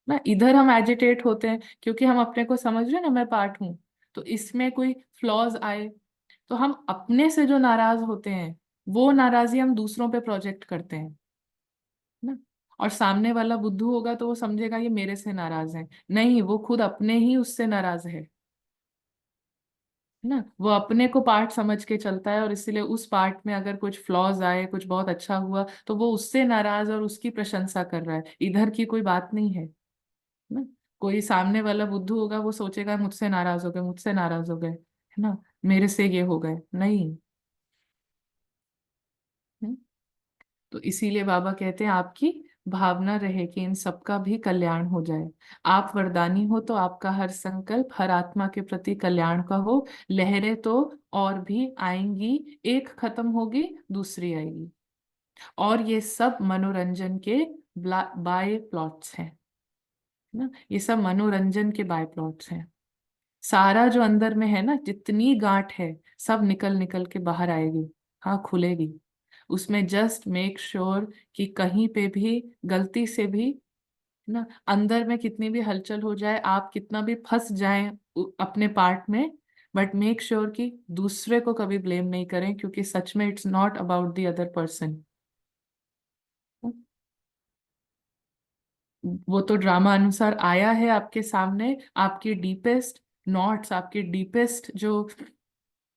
ना। इधर हम एजिटेट होते हैं क्योंकि हम अपने को समझ रहे हैं ना, मैं पार्ट हूं, तो इसमें कोई फ्लॉज आए तो हम अपने से जो नाराज होते हैं, वो नाराजगी हम दूसरों पे प्रोजेक्ट करते हैं ना। और सामने वाला बुद्धू होगा तो वो समझेगा ये मेरे से नाराज है, नहीं, वो खुद अपने ही उससे नाराज है ना। वो अपने को पार्ट समझ के चलता है, और इसीलिए उस पार्ट में अगर कुछ फ्लॉज आए, कुछ बहुत अच्छा हुआ, तो वो उससे नाराज और उसकी प्रशंसा कर रहा है, इधर की कोई बात नहीं है ना। कोई सामने वाला बुद्धू होगा, वो सोचेगा मुझसे नाराज हो गए, मुझसे नाराज हो गए, है ना, मेरे से ये हो गए, नहीं। हम्म? तो इसीलिए बाबा कहते हैं आपकी भावना रहे कि इन सबका भी कल्याण हो जाए। आप वरदानी हो तो आपका हर संकल्प हर आत्मा के प्रति कल्याण का हो। लहरें तो और भी आएंगी, एक खत्म होगी दूसरी आएगी। और ये सब मनोरंजन के बाय प्लॉट्स हैं ना, ये सब मनोरंजन के बाय प्लॉट्स हैं। सारा जो अंदर में है ना, जितनी गांठ है, सब निकल निकल के बाहर आएगी। हाँ, खुलेगी। उसमें जस्ट मेक श्योर कि कहीं पे भी गलती से भी ना, अंदर में कितनी भी हलचल हो जाए, आप कितना भी फंस जाएं अपने पार्ट में, बट मेक श्योर कि दूसरे को कभी ब्लेम नहीं करें, क्योंकि सच में it's not about the other person. वो तो ड्रामा अनुसार आया है आपके सामने, आपकी डीपेस्ट नॉट्स, आपकी डीपेस्ट जो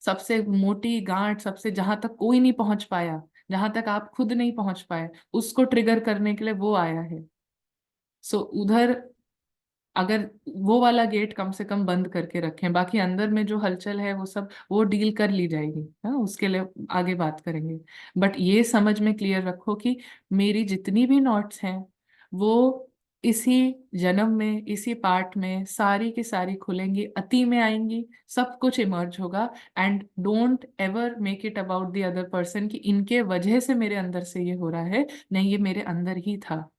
सबसे मोटी गांठ, सबसे जहां तक कोई नहीं पहुंच पाया, जहां तक आप खुद नहीं पहुंच पाए, उसको ट्रिगर करने के लिए वो आया है। सो उधर अगर वो वाला गेट कम से कम बंद करके रखें, बाकी अंदर में जो हलचल है वो सब वो डील कर ली जाएगी। हाँ, उसके लिए आगे बात करेंगे। बट ये समझ में क्लियर रखो कि मेरी जितनी भी नॉट्स हैं वो इसी जन्म में, इसी पार्ट में सारी की सारी खुलेंगी, अति में आएंगी, सब कुछ इमर्ज होगा। And don't ever make it about the other person कि इनके वजह से मेरे अंदर से ये हो रहा है। नहीं, ये मेरे अंदर ही था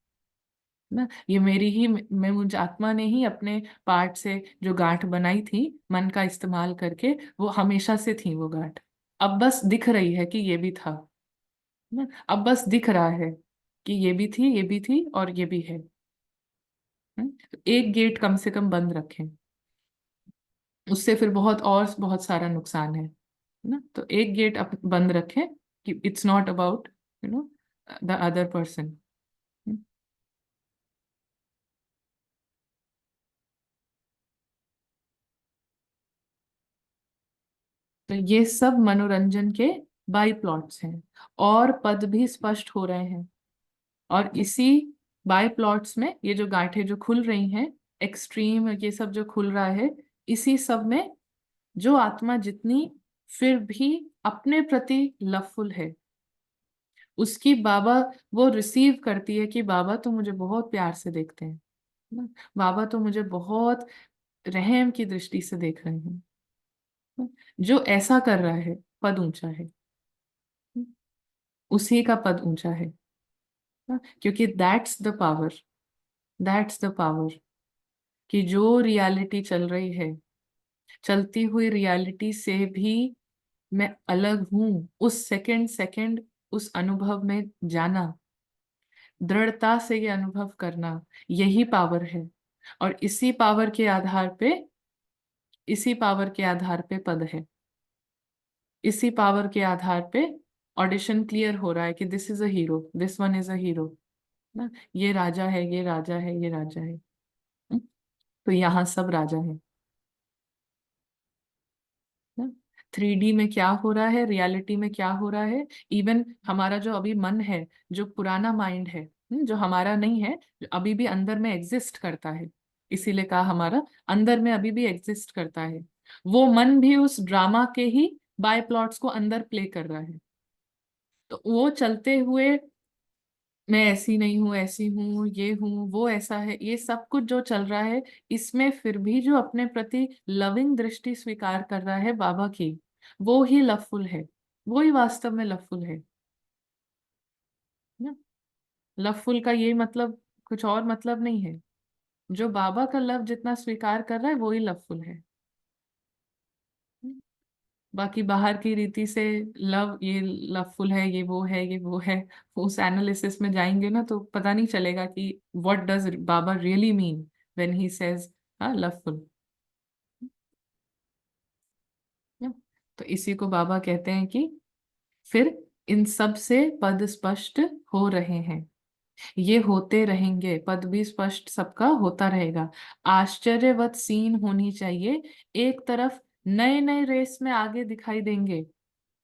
ना, ये मेरी ही, मैं मुझ आत्मा ने ही अपने पार्ट से जो गांठ बनाई थी मन का इस्तेमाल करके, वो हमेशा से थी वो गांठ। अब बस दिख रही है कि ये भी था ना, अब बस दिख रहा है कि ये भी थी, ये भी थी और ये भी है। तो एक गेट कम से कम बंद रखें, उससे फिर बहुत और बहुत सारा नुकसान है ना। तो एक गेट बंद रखें कि it's not about you know the other person. तो ये सब मनोरंजन के बाई प्लॉट्स हैं, और पद भी स्पष्ट हो रहे हैं। और इसी बाई प्लॉट्स में ये जो गांठें जो खुल रही हैं, एक्सट्रीम ये सब जो खुल रहा है, इसी सब में जो आत्मा जितनी फिर भी अपने प्रति लवफुल है, उसकी बाबा वो रिसीव करती है कि बाबा तो मुझे बहुत प्यार से देखते हैं ना, बाबा तो मुझे बहुत रहम की दृष्टि से देख रहे हैं ना। जो ऐसा कर रहा है, पद ऊंचा है, उसी का पद ऊंचा है ना, क्योंकि दैट्स द पावर कि जो रियलिटी चल रही है, चलती हुई रियलिटी से भी मैं अलग हूं, उस सेकंड सेकंड उस अनुभव में जाना, दृढ़ता से ये अनुभव करना, यही पावर है। और इसी पावर के आधार पे पद है, इसी पावर के आधार पे ऑडिशन क्लियर हो रहा है कि this is a hero, this one is a hero ना, ये राजा है, ये राजा है, ये राजा है। हम्म, तो यहाँ सब राजा है ना। 3D में क्या हो रहा है, रियलिटी में क्या हो रहा है, इवन हमारा जो अभी मन है, जो पुराना माइंड है, जो हमारा नहीं है, जो अभी भी अंदर में एग्जिस्ट करता है, इसीलिए कहा हमारा अंदर में अभी भी एग्जिस्ट करता है, वो मन भी उस ड्रामा के ही बाय प्लॉट्स को अंदर प्ले कर रहा है। तो वो चलते हुए, मैं ऐसी नहीं हूँ, ऐसी हूँ, ये हूँ, वो ऐसा है, ये सब कुछ जो चल रहा है, इसमें फिर भी जो अपने प्रति लविंग दृष्टि स्वीकार कर रहा है बाबा की, वो ही लवफुल है, वो ही वास्तव में लवफुल है ना। लवफुल का ये मतलब कुछ और मतलब नहीं है। जो बाबा का लव जितना स्वीकार कर रहा है वो ही लवफुल है। बाकी बाहर की रीति से लव, ये लवफुल है, ये वो है, ये वो है, उस एनालिसिस में जाएंगे ना तो पता नहीं चलेगा कि what does Baba really mean when he says loveful. तो इसी को बाबा कहते हैं कि फिर इन सब से पद स्पष्ट हो रहे हैं, ये होते रहेंगे, पद भी स्पष्ट सबका होता रहेगा। आश्चर्यवत सीन होनी चाहिए, एक तरफ नए नए रेस में आगे दिखाई देंगे।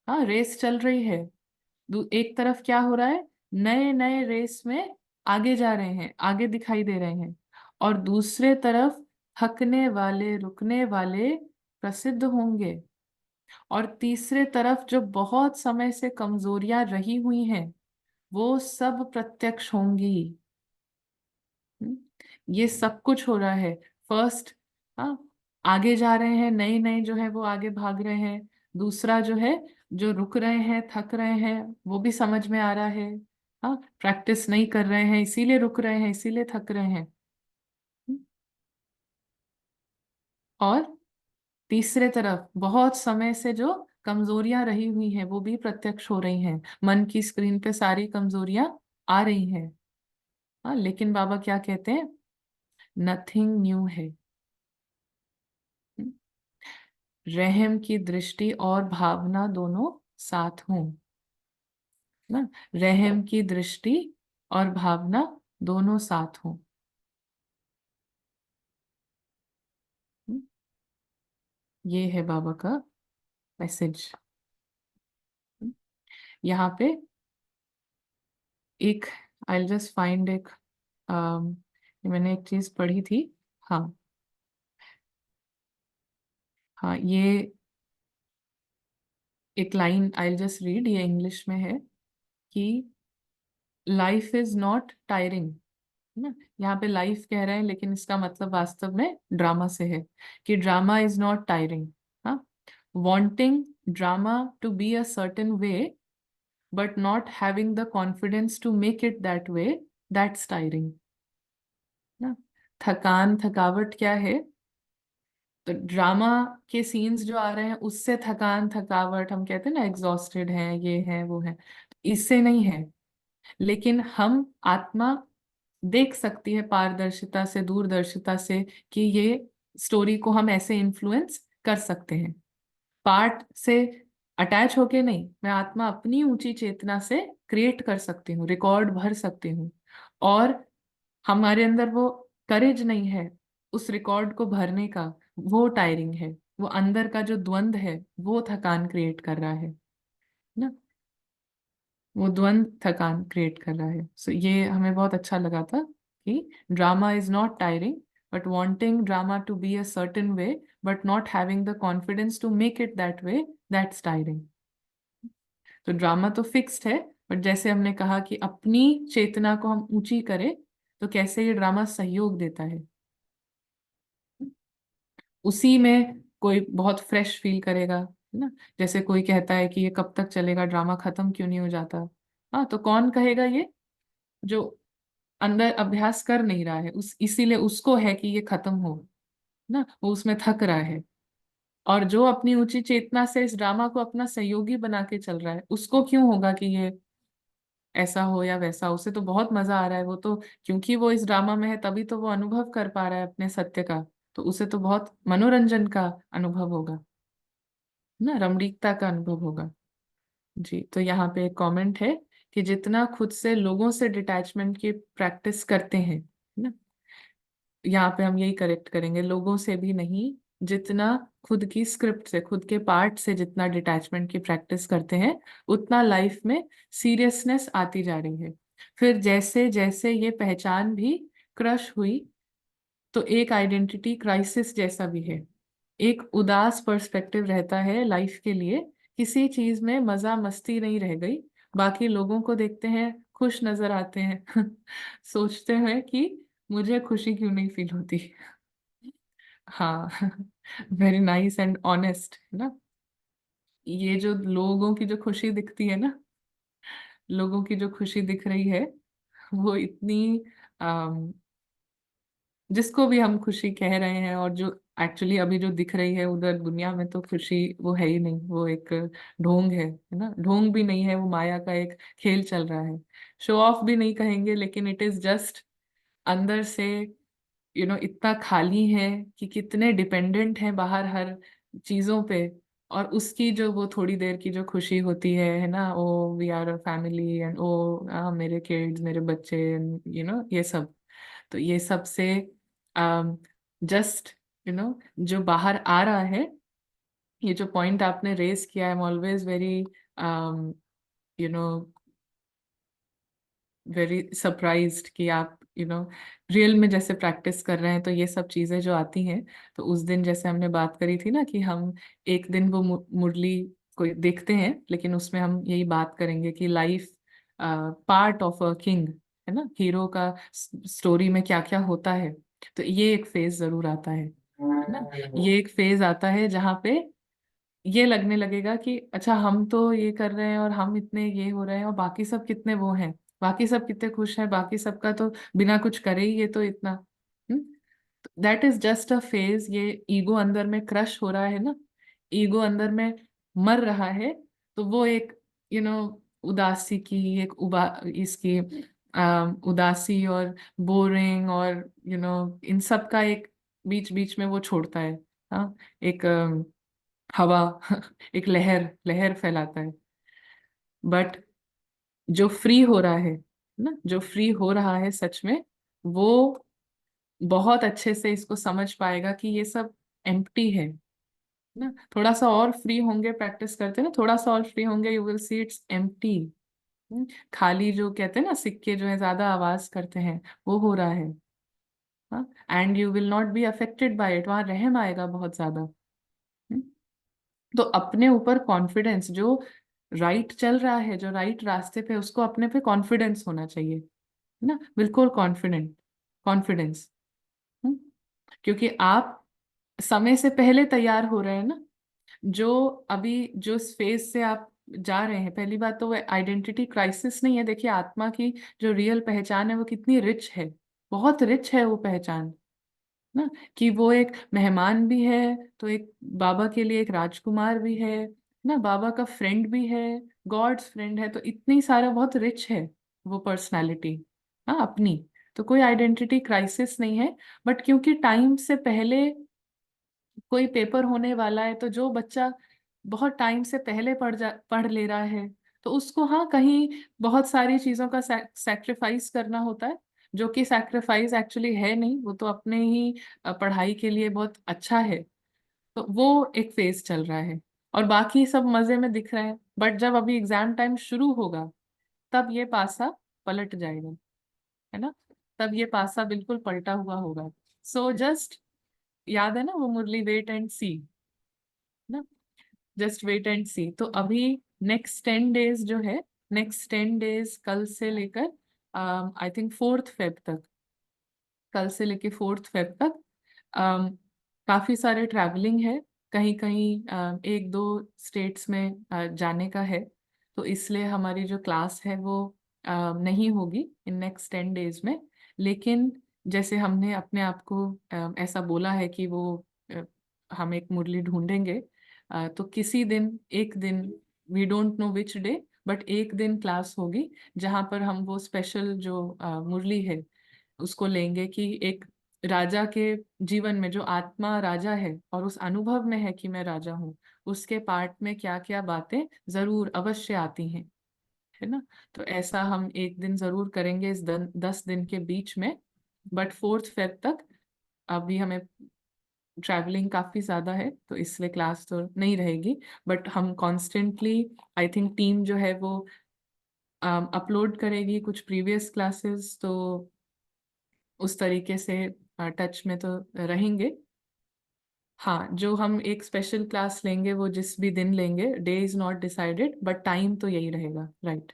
हाँ, रेस चल रही है, एक तरफ क्या हो रहा है, नए नए रेस में आगे जा रहे हैं, आगे दिखाई दे रहे हैं, और दूसरे तरफ थकने वाले, रुकने वाले प्रसिद्ध होंगे, और तीसरे तरफ जो बहुत समय से कमजोरियां रही हुई हैं वो सब प्रत्यक्ष होंगी। ये सब कुछ हो रहा है। फर्स्ट, हाँ, आगे जा रहे हैं, नए नए जो है वो आगे भाग रहे हैं। दूसरा जो है, जो रुक रहे हैं, थक रहे हैं, वो भी समझ में आ रहा है। हाँ, प्रैक्टिस नहीं कर रहे हैं इसीलिए रुक रहे हैं, इसीलिए थक रहे हैं। और तीसरे तरफ बहुत समय से जो कमजोरियां रही हुई हैं वो भी प्रत्यक्ष हो रही हैं। मन की स्क्रीन पे सारी कमजोरियां आ रही हैं। हाँ, लेकिन बाबा क्या कहते हैं? नथिंग न्यू है। रहम की दृष्टि और भावना दोनों साथ हों। ना, रहम की दृष्टि और भावना दोनों साथ हों। ये है बाबा का मैसेज। यहाँ पे एक, आई जस्ट फाइंड एक, मैंने एक चीज पढ़ी थी। हाँ, हाँ, ये एक लाइन आई जस्ट रीड, ये इंग्लिश में है कि लाइफ इज नॉट टायरिंग। ना, यहाँ पे लाइफ कह रहे हैं लेकिन इसका मतलब वास्तव में ड्रामा से है, कि ड्रामा इज नॉट टायरिंग। हाँ, wanting drama to be a certain way but not having the confidence to make it that way, that's tiring. ना, थकान, थकावट क्या है? तो ड्रामा के सीन्स जो आ रहे हैं उससे थकान, थकावट, हम कहते हैं ना एग्जॉस्टेड है, ये है, वो है, इससे नहीं है। लेकिन हम आत्मा देख सकती है पारदर्शिता से, दूरदर्शिता से, कि ये स्टोरी को हम ऐसे इन्फ्लुएंस कर सकते हैं। पार्ट से अटैच होके नहीं, मैं आत्मा अपनी ऊंची चेतना से क्रिएट कर सकती हूँ, रिकॉर्ड भर सकती हूँ। और हमारे अंदर वो करेज नहीं है उस रिकॉर्ड को भरने का, वो टायरिंग है। वो अंदर का जो द्वंद है वो थकान क्रिएट कर रहा है। ना, वो द्वंद थकान क्रिएट कर रहा है। सो ये हमें बहुत अच्छा लगा था कि drama is not tiring but wanting drama to be a certain way but not having the confidence to make it that way, that's tiring. तो ड्रामा तो फिक्स्ड है, बट जैसे हमने कहा कि अपनी चेतना को हम ऊंची करें, तो कैसे ये ड्रामा सहयोग देता है। उसी में कोई बहुत फ्रेश फील करेगा, है ना। जैसे कोई कहता है कि ये कब तक चलेगा, ड्रामा खत्म क्यों नहीं हो जाता? हाँ, तो कौन कहेगा ये? जो अंदर अभ्यास कर नहीं रहा है, उस इसीलिए उसको है कि ये खत्म हो, ना, वो उसमें थक रहा है। और जो अपनी ऊंची चेतना से इस ड्रामा को अपना सहयोगी बना के चल रहा है, उसको क्यों होगा कि ये ऐसा हो या वैसा? उसे तो बहुत मजा आ रहा है, वो तो क्योंकि वो इस ड्रामा में है तभी तो वो अनुभव कर पा रहा है अपने सत्य का। तो उसे तो बहुत मनोरंजन का अनुभव होगा, ना, रमणीकता का अनुभव होगा। जी, तो यहाँ पे एक कमेंट है कि जितना खुद से लोगों से डिटैचमेंट की प्रैक्टिस करते हैं, ना, यहाँ पे हम यही करेक्ट करेंगे, लोगों से भी नहीं, जितना खुद की स्क्रिप्ट से, खुद के पार्ट से जितना डिटैचमेंट की प्रैक्टिस करते हैं, उतना लाइफ में सीरियसनेस आती जा रही है। फिर जैसे जैसे ये पहचान भी क्रश हुई, तो एक आइडेंटिटी क्राइसिस जैसा भी है। एक उदास पर्सपेक्टिव रहता है लाइफ के लिए, किसी चीज में मजा मस्ती नहीं रह गई। बाकी लोगों को देखते हैं खुश नजर आते हैं सोचते हैं कि मुझे खुशी क्यों नहीं फील होती। हाँ वेरी नाइस एंड ऑनेस्ट, है ना। ये जो लोगों की जो खुशी दिखती है ना, लोगों की जो खुशी दिख रही है, वो इतनी, जिसको भी हम खुशी कह रहे हैं, और जो एक्चुअली अभी जो दिख रही है उधर दुनिया में, तो खुशी वो है ही नहीं, वो एक ढोंग है ना। ढोंग भी नहीं है, वो माया का एक खेल चल रहा है। शो ऑफ भी नहीं कहेंगे, लेकिन इट इज जस्ट अंदर से, इतना खाली है कि कितने डिपेंडेंट हैं बाहर हर चीजों पे। और उसकी जो वो थोड़ी देर की जो खुशी होती है ना, oh we are a family and oh मेरे किड्स, मेरे बच्चे, ये सब। तो ये सब से जस्ट, जो बाहर आ रहा है, ये जो पॉइंट आपने रेज किया, I am always very, you know very surprised कि आप, रियल में जैसे प्रैक्टिस कर रहे हैं, तो ये सब चीजें जो आती हैं। तो उस दिन जैसे हमने बात करी थी ना कि हम एक दिन वो मुरली को देखते हैं, लेकिन उसमें हम यही बात करेंगे कि life part of a king, है ना, हीरो का स्टोरी में क्या क्या होता है। तो ये एक फेज जरूर आता है ना। ये एक फेज आता है जहाँ पे ये लगने लगेगा कि अच्छा हम तो ये कर रहे हैं और हम इतने ये हो रहे हैं और बाकी सब कितने वो हैं, बाकी सब कितने खुश हैं, बाकी सबका तो बिना कुछ करे ही ये तो इतना। That is just a phase. ये ईगो अंदर में क्रश हो रहा है ना, ईगो अंदर में मर रहा है। तो वो एक उदासी की एक इसकी उदासी और बोरिंग और इन सब का एक बीच बीच में वो छोड़ता है। हाँ, एक हवा एक लहर लहर फैलाता है। बट जो फ्री हो रहा है ना, जो फ्री हो रहा है सच में, वो बहुत अच्छे से इसको समझ पाएगा कि ये सब एम्प्टी है ना। थोड़ा सा और फ्री होंगे, प्रैक्टिस करते हैं ना, थोड़ा सा और फ्री होंगे, you will see it's empty. खाली, जो कहते हैं ना सिक्के जो है ज्यादा आवाज करते हैं, वो हो रहा है। हाँ, and you will not be affected by it, वहां रहम आएगा बहुत ज्यादा। हम्म, तो अपने ऊपर कॉन्फिडेंस, जो राइट चल रहा है, जो राइट रास्ते पे, उसको अपने पे कॉन्फिडेंस होना चाहिए, है ना, बिल्कुल कॉन्फिडेंट, कॉन्फिडेंस। क्योंकि आप समय से पहले तैयार हो रहे हैं ना। जो अभी जो फेज से आप जा रहे हैं, पहली बात तो वो आइडेंटिटी क्राइसिस नहीं है। देखिए आत्मा की जो रियल पहचान है वो कितनी रिच है, बहुत रिच है वो पहचान ना। कि वो एक मेहमान भी है, तो एक बाबा के लिए एक राजकुमार भी है ना, बाबा का फ्रेंड भी है, गॉड्स फ्रेंड है। तो इतनी सारा बहुत रिच है वो पर्सनालिटी, हाँ अपनी। तो कोई आइडेंटिटी क्राइसिस नहीं है। बट क्योंकि टाइम से पहले कोई पेपर होने वाला है, तो जो बच्चा बहुत टाइम से पहले पढ़ ले रहा है, तो उसको हाँ कहीं बहुत सारी चीजों का सैक्रिफाइस करना होता है, जो कि सैक्रिफाइस एक्चुअली है नहीं, वो तो अपने ही पढ़ाई के लिए बहुत अच्छा है। तो वो एक फेज चल रहा है और बाकी सब मजे में दिख रहे हैं। बट जब अभी एग्जाम टाइम शुरू होगा, तब ये पासा पलट जाएगा, है ना, तब ये पासा बिल्कुल पलटा हुआ होगा। सो जस्ट याद है ना वो मुरली, वेट एंड सी ना, जस्ट वेट एंड सी। तो अभी नेक्स्ट 10 डेज जो है, नेक्स्ट 10 डेज कल से लेकर आई थिंक 4 फेब तक, कल से लेकर 4 फेब तक काफी सारे ट्रैवलिंग है। कहीं कहीं एक दो स्टेट्स में जाने का है। तो इसलिए हमारी जो क्लास है वो नहीं होगी इन नेक्स्ट 10 डेज में। लेकिन जैसे हमने अपने आप को ऐसा बोला है कि वो अ, हम एक मुरली ढूंढेंगे, तो किसी दिन, एक दिन, we don't know which day, but एक दिन क्लास होगी जहाँ पर हम वो स्पेशल जो मुरली है उसको लेंगे। कि एक राजा के जीवन में, जो आत्मा राजा है और उस अनुभव में है कि मैं राजा हूँ, उसके पार्ट में क्या क्या बातें जरूर अवश्य आती हैं, है ना। तो ऐसा हम एक दिन जरूर करेंगे इस 10 दिन के बीच में। बट 4 फेब तक अभी हमें ट्रैवलिंग काफी ज्यादा है, तो इसलिए क्लास तो नहीं रहेगी। बट हम कॉन्स्टेंटली, आई थिंक टीम जो है वो अपलोड करेगी कुछ प्रीवियस क्लासेस, तो उस तरीके से टच में तो रहेंगे। हाँ, जो हम एक स्पेशल क्लास लेंगे वो जिस भी दिन लेंगे, day is not decided, but time तो यही रहेगा, राइट।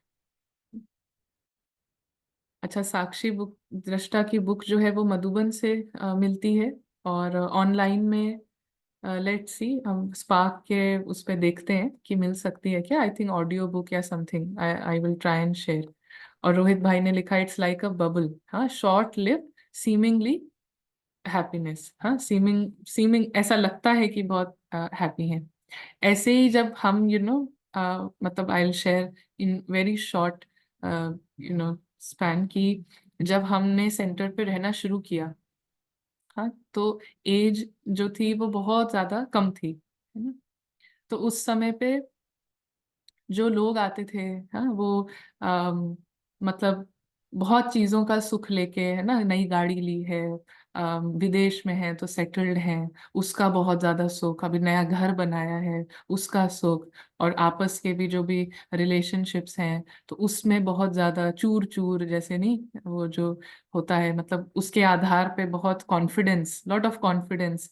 अच्छा, साक्षी बुक दृष्टा की बुक जो है वो मधुबन से मिलती है, और ऑनलाइन में लेट्स सी, हम स्पार्क के उस पे देखते हैं कि मिल सकती है क्या। आई थिंक ऑडियो बुक या something, I I will try and share. और रोहित भाई ने लिखा इट्स लाइक अ बबल, हाँ, शॉर्ट लिव, सीमिंगली हैप्पीनेस। हाँ, सीमिंग सीमिंग ऐसा लगता है कि बहुत हैप्पी है। ऐसे ही जब हम मतलब I will share in very short span की, जब हमने सेंटर पे रहना शुरू किया, हाँ, तो एज जो थी वो बहुत ज्यादा कम थी, है ना। तो उस समय पे जो लोग आते थे, हाँ, वो मतलब बहुत चीजों का सुख लेके, है ना, नई गाड़ी ली है, विदेश में है तो सेटल्ड है, उसका बहुत ज्यादा सुख, अभी नया घर बनाया है उसका सुख, और आपस के भी जो भी रिलेशनशिप्स हैं, तो उसमें बहुत ज्यादा चूर चूर जैसे नहीं, वो जो होता है, मतलब उसके आधार पे बहुत कॉन्फिडेंस, लॉट ऑफ कॉन्फिडेंस,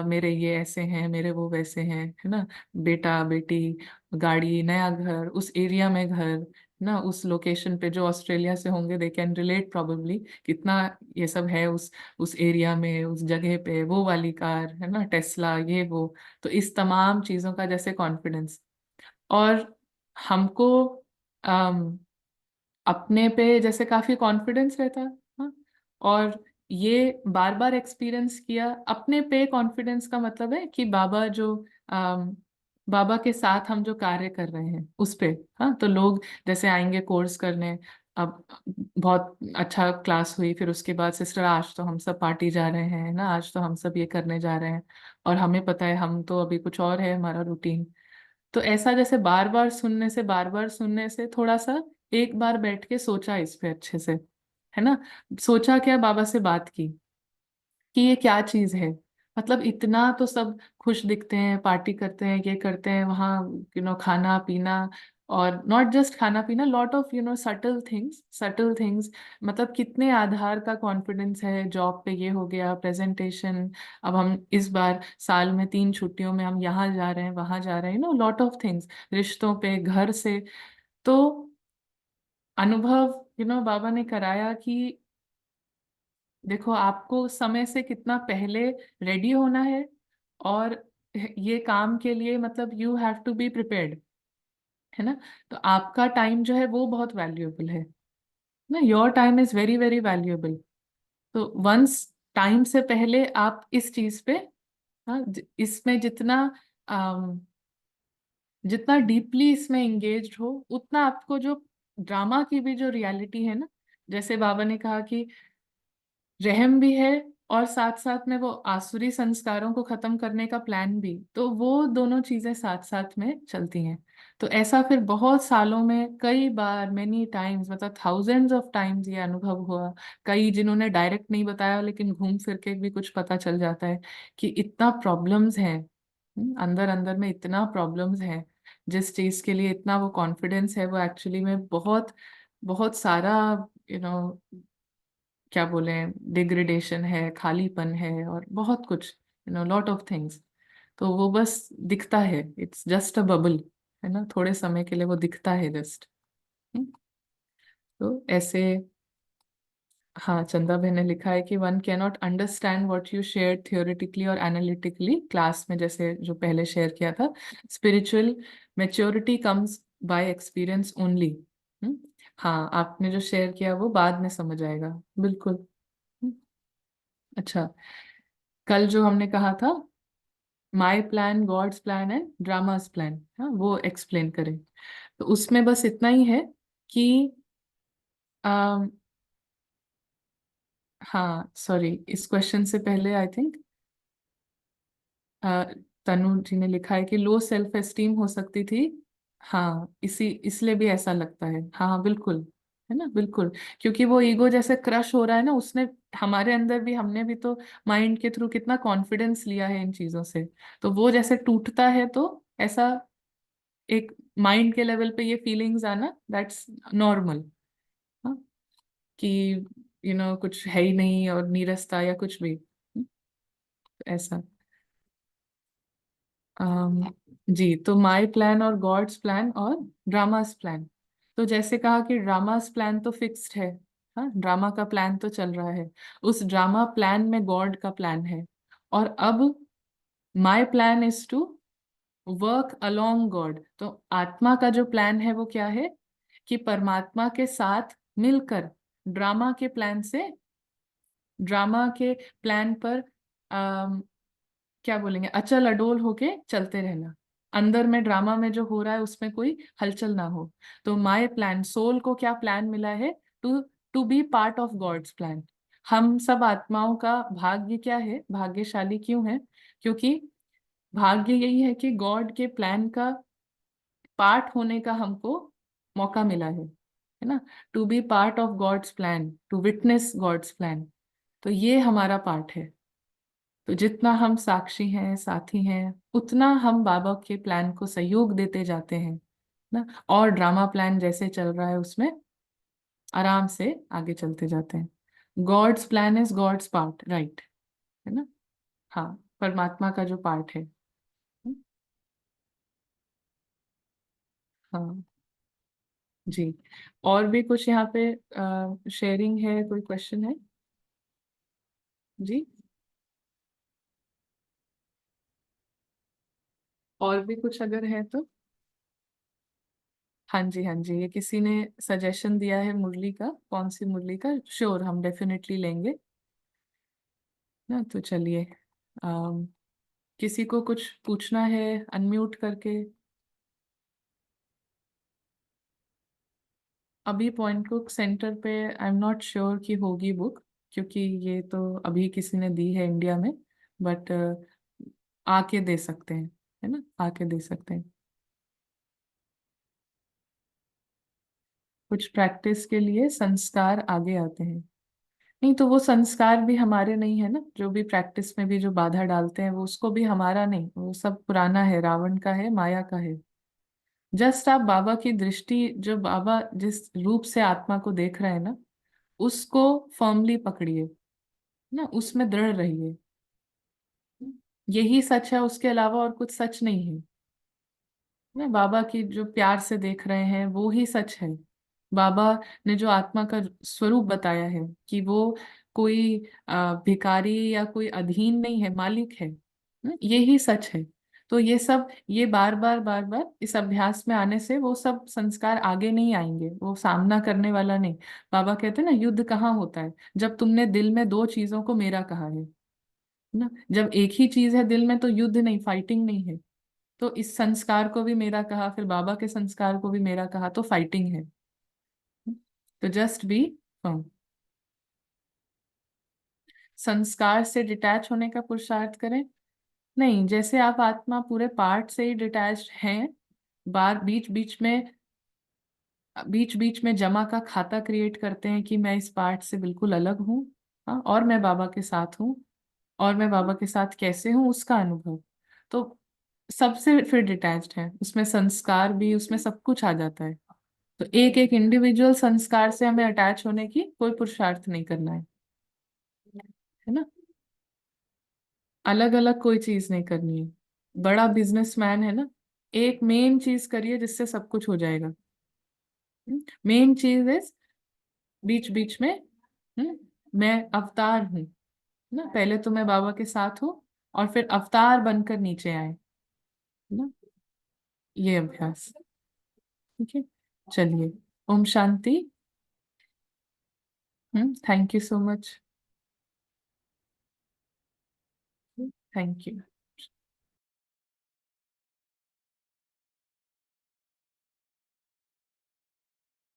मेरे ये ऐसे हैं, मेरे वो वैसे हैं, है ना, बेटा बेटी, गाड़ी, नया घर, उस एरिया में घर, ना उस लोकेशन पे, जो ऑस्ट्रेलिया से होंगे दे कैन रिलेट प्रोबेबली, कितना ये सब है उस एरिया में, उस जगह पे, वो वाली कार है ना, टेस्ला, ये वो। तो इस तमाम चीजों का जैसे कॉन्फिडेंस, और हमको अपने पे जैसे काफी कॉन्फिडेंस रहता है। हाँ। और ये बार बार एक्सपीरियंस किया अपने पे कॉन्फिडेंस का मतलब है कि बाबा जो बाबा के साथ हम जो कार्य कर रहे हैं उस पे। हाँ, तो लोग जैसे आएंगे कोर्स करने, अब बहुत अच्छा क्लास हुई, फिर उसके बाद सिस्टर आज तो हम सब पार्टी जा रहे हैं ना, आज तो हम सब ये करने जा रहे हैं, और हमें पता है हम तो अभी कुछ और है हमारा रूटीन। तो ऐसा जैसे बार बार सुनने से थोड़ा सा, एक बार बैठ के सोचा इस पे अच्छे से, है ना, सोचा क्या, बाबा से बात की कि ये क्या चीज है। मतलब इतना तो सब खुश दिखते हैं, पार्टी करते हैं, ये करते हैं वहाँ, खाना पीना, और नॉट जस्ट खाना पीना, लॉट ऑफ सटल थिंग्स। मतलब कितने आधार का कॉन्फिडेंस है, जॉब पे ये हो गया, प्रेजेंटेशन, अब हम इस बार साल में 3 छुट्टियों में हम यहाँ जा रहे हैं, वहां जा रहे हैं, लॉट ऑफ थिंग्स, रिश्तों पे, घर से। तो अनुभव बाबा ने कराया कि देखो आपको समय से कितना पहले रेडी होना है, और ये काम के लिए मतलब you have to be prepared, है ना। तो आपका टाइम जो है वो बहुत वैल्यूएबल है ना, your time is very very valuable. तो वंस टाइम से पहले आप इस चीज पे, हाँ, इसमें जितना डीपली इसमें एंगेज्ड हो, उतना आपको जो ड्रामा की भी जो रियलिटी है ना, जैसे बाबा ने कहा कि रहम भी है, और साथ साथ में वो आसुरी संस्कारों को खत्म करने का प्लान भी, तो वो दोनों चीजें साथ साथ में चलती हैं। तो ऐसा फिर बहुत सालों में कई बार, मेनी टाइम्स, मतलब थाउजेंड्स ऑफ टाइम्स ये अनुभव हुआ। कई जिन्होंने डायरेक्ट नहीं बताया, लेकिन घूम फिर के भी कुछ पता चल जाता है कि इतना प्रॉब्लम्स हैं, अंदर अंदर में इतना प्रॉब्लम्स हैं। जिस चीज के लिए इतना वो कॉन्फिडेंस है, वो एक्चुअली में बहुत बहुत सारा, यू नो क्या बोले, डिग्रेडेशन है, खालीपन है, और बहुत कुछ, लॉट ऑफ थिंग्स। तो वो बस दिखता है, इट्स जस्ट अ बबल, है ना, थोड़े समय के लिए वो दिखता है जस्ट। तो ऐसे, हाँ, चंदा बहन ने लिखा है कि one can not understand what you share theoretically और एनालिटिकली क्लास में, जैसे जो पहले शेयर किया था। Spiritual maturity comes by experience only. हाँ, आपने जो शेयर किया वो बाद में समझ आएगा, बिल्कुल। हम्म, अच्छा, कल जो हमने कहा था, my plan, God's plan and drama's plan, हाँ, वो एक्सप्लेन करें। तो उसमें बस इतना ही है कि अम, हाँ सॉरी, इस क्वेश्चन से पहले आई थिंक तनु जी ने लिखा है कि लो सेल्फ एस्टीम हो सकती थी। हाँ, इसलिए भी ऐसा लगता है, हाँ हाँ बिल्कुल, है ना, बिल्कुल। क्योंकि वो ईगो जैसे क्रश हो रहा है ना, उसने हमारे अंदर भी, हमने भी तो माइंड के थ्रू कितना कॉन्फिडेंस लिया है इन चीजों से। तो वो जैसे टूटता है, तो ऐसा एक माइंड के लेवल पे ये फीलिंग्स आना, दैट्स नॉर्मल। हाँ, कि कुछ है ही नहीं, और नीरसता या कुछ भी, ऐसा। अम, जी, तो माय प्लान और गॉड्स प्लान और ड्रामास प्लान। तो जैसे कहा कि ड्रामास प्लान तो फिक्स्ड है, हाँ, ड्रामा का प्लान तो चल रहा है, उस ड्रामा प्लान में गॉड का प्लान है। और अब my plan is to work along God. तो आत्मा का जो प्लान है वो क्या है, कि परमात्मा के साथ मिलकर ड्रामा के प्लान से, ड्रामा के प्लान पर क्या बोलेंगे, अचल अडोल होके चलते रहना। अंदर में ड्रामा में जो हो रहा है उसमें कोई हलचल ना हो। तो माय प्लान, सोल को क्या प्लान मिला है, to to be part of God's plan. हम सब आत्माओं का भाग्य क्या है, भाग्यशाली क्यों है, क्योंकि भाग्य यही है कि गॉड के प्लान का पार्ट होने का हमको मौका मिला है ना। To be part of God's plan, to witness God's plan. तो ये हमारा पार्ट है। तो जितना हम साक्षी हैं, साथी हैं, उतना हम बाबा के प्लान को सहयोग देते जाते हैं ना। और ड्रामा प्लान जैसे चल रहा है उसमें आराम से आगे चलते जाते हैं। God's plan is God's part, right, है ना। हाँ, परमात्मा का जो पार्ट है। हाँ, जी। और भी कुछ यहाँ पे शेयरिंग है, कोई क्वेश्चन है? जी। और भी कुछ अगर है तो? हाँ जी, हाँ जी, ये किसी ने सजेशन दिया है मुरली का, कौन सी मुरली का? श्योर, हम डेफिनेटली लेंगे ना। तो चलिए, अम, किसी को कुछ पूछना है अनम्यूट करके? अभी पॉइंट कुक सेंटर पे आई एम नॉट श्योर कि होगी बुक, क्योंकि ये तो अभी किसी ने दी है इंडिया में। बट आके दे सकते हैं, है ना, आके दे सकते हैं। कुछ प्रैक्टिस के लिए संस्कार आगे आते हैं। नहीं तो वो संस्कार भी हमारे नहीं है ना, जो भी प्रैक्टिस में भी जो बाधा डालते हैं वो, उसको भी हमारा नहीं, वो सब पुराना है, रावण का है, माया का है। जस्ट आप बाबा की दृष्टि, जो बाबा जिस रूप से आत्मा को देख रहे हैं ना, उसको फर्मली पकड़िए ना, उसमें दृढ़ रहिए। यही सच है, उसके अलावा और कुछ सच नहीं है ना। बाबा की जो प्यार से देख रहे हैं वो ही सच है। बाबा ने जो आत्मा का स्वरूप बताया है कि वो कोई भिखारी या कोई अधीन नहीं है, मालिक है, यही सच है। तो ये सब, ये बार बार बार बार इस अभ्यास में आने से वो सब संस्कार आगे नहीं आएंगे, वो सामना करने वाला नहीं। बाबा कहते हैं ना, युद्ध कहाँ होता है? जब तुमने दिल में दो चीजों को मेरा कहा है ना। जब एक ही चीज है दिल में तो युद्ध नहीं, फाइटिंग नहीं है। तो इस संस्कार को भी मेरा कहा, फिर बाबा के संस्कार को भी मेरा कहा, तो फाइटिंग है। तो जस्ट बी फर्म। संस्कार से डिटैच होने का पुरुषार्थ करें? नहीं, जैसे आप आत्मा पूरे पार्ट से ही डिटैच हैं, बार बीच बीच में जमा का खाता क्रिएट करते हैं कि मैं इस पार्ट से बिल्कुल अलग हूँ, हाँ, और मैं बाबा के साथ हूँ, और मैं बाबा के साथ कैसे हूँ उसका अनुभव। तो सबसे फिर डिटैच्ड है, उसमें संस्कार भी, उसमें सब कुछ आ जाता है। तो एक एक इंडिविजुअल संस्कार से हमें अटैच होने की कोई पुरुषार्थ नहीं करना है ना। अलग अलग कोई चीज नहीं करनी है। बड़ा बिजनेसमैन है ना, एक मेन चीज करिए जिससे सब कुछ हो जाएगा। मेन चीज है, बीच बीच में, मैं अवतार हूँ ना, पहले तो मैं बाबा के साथ हूँ, और फिर अवतार बनकर नीचे आए ना, ये अभ्यास। ठीक है, चलिए। ओम शांति। Thank you so much. Thank you.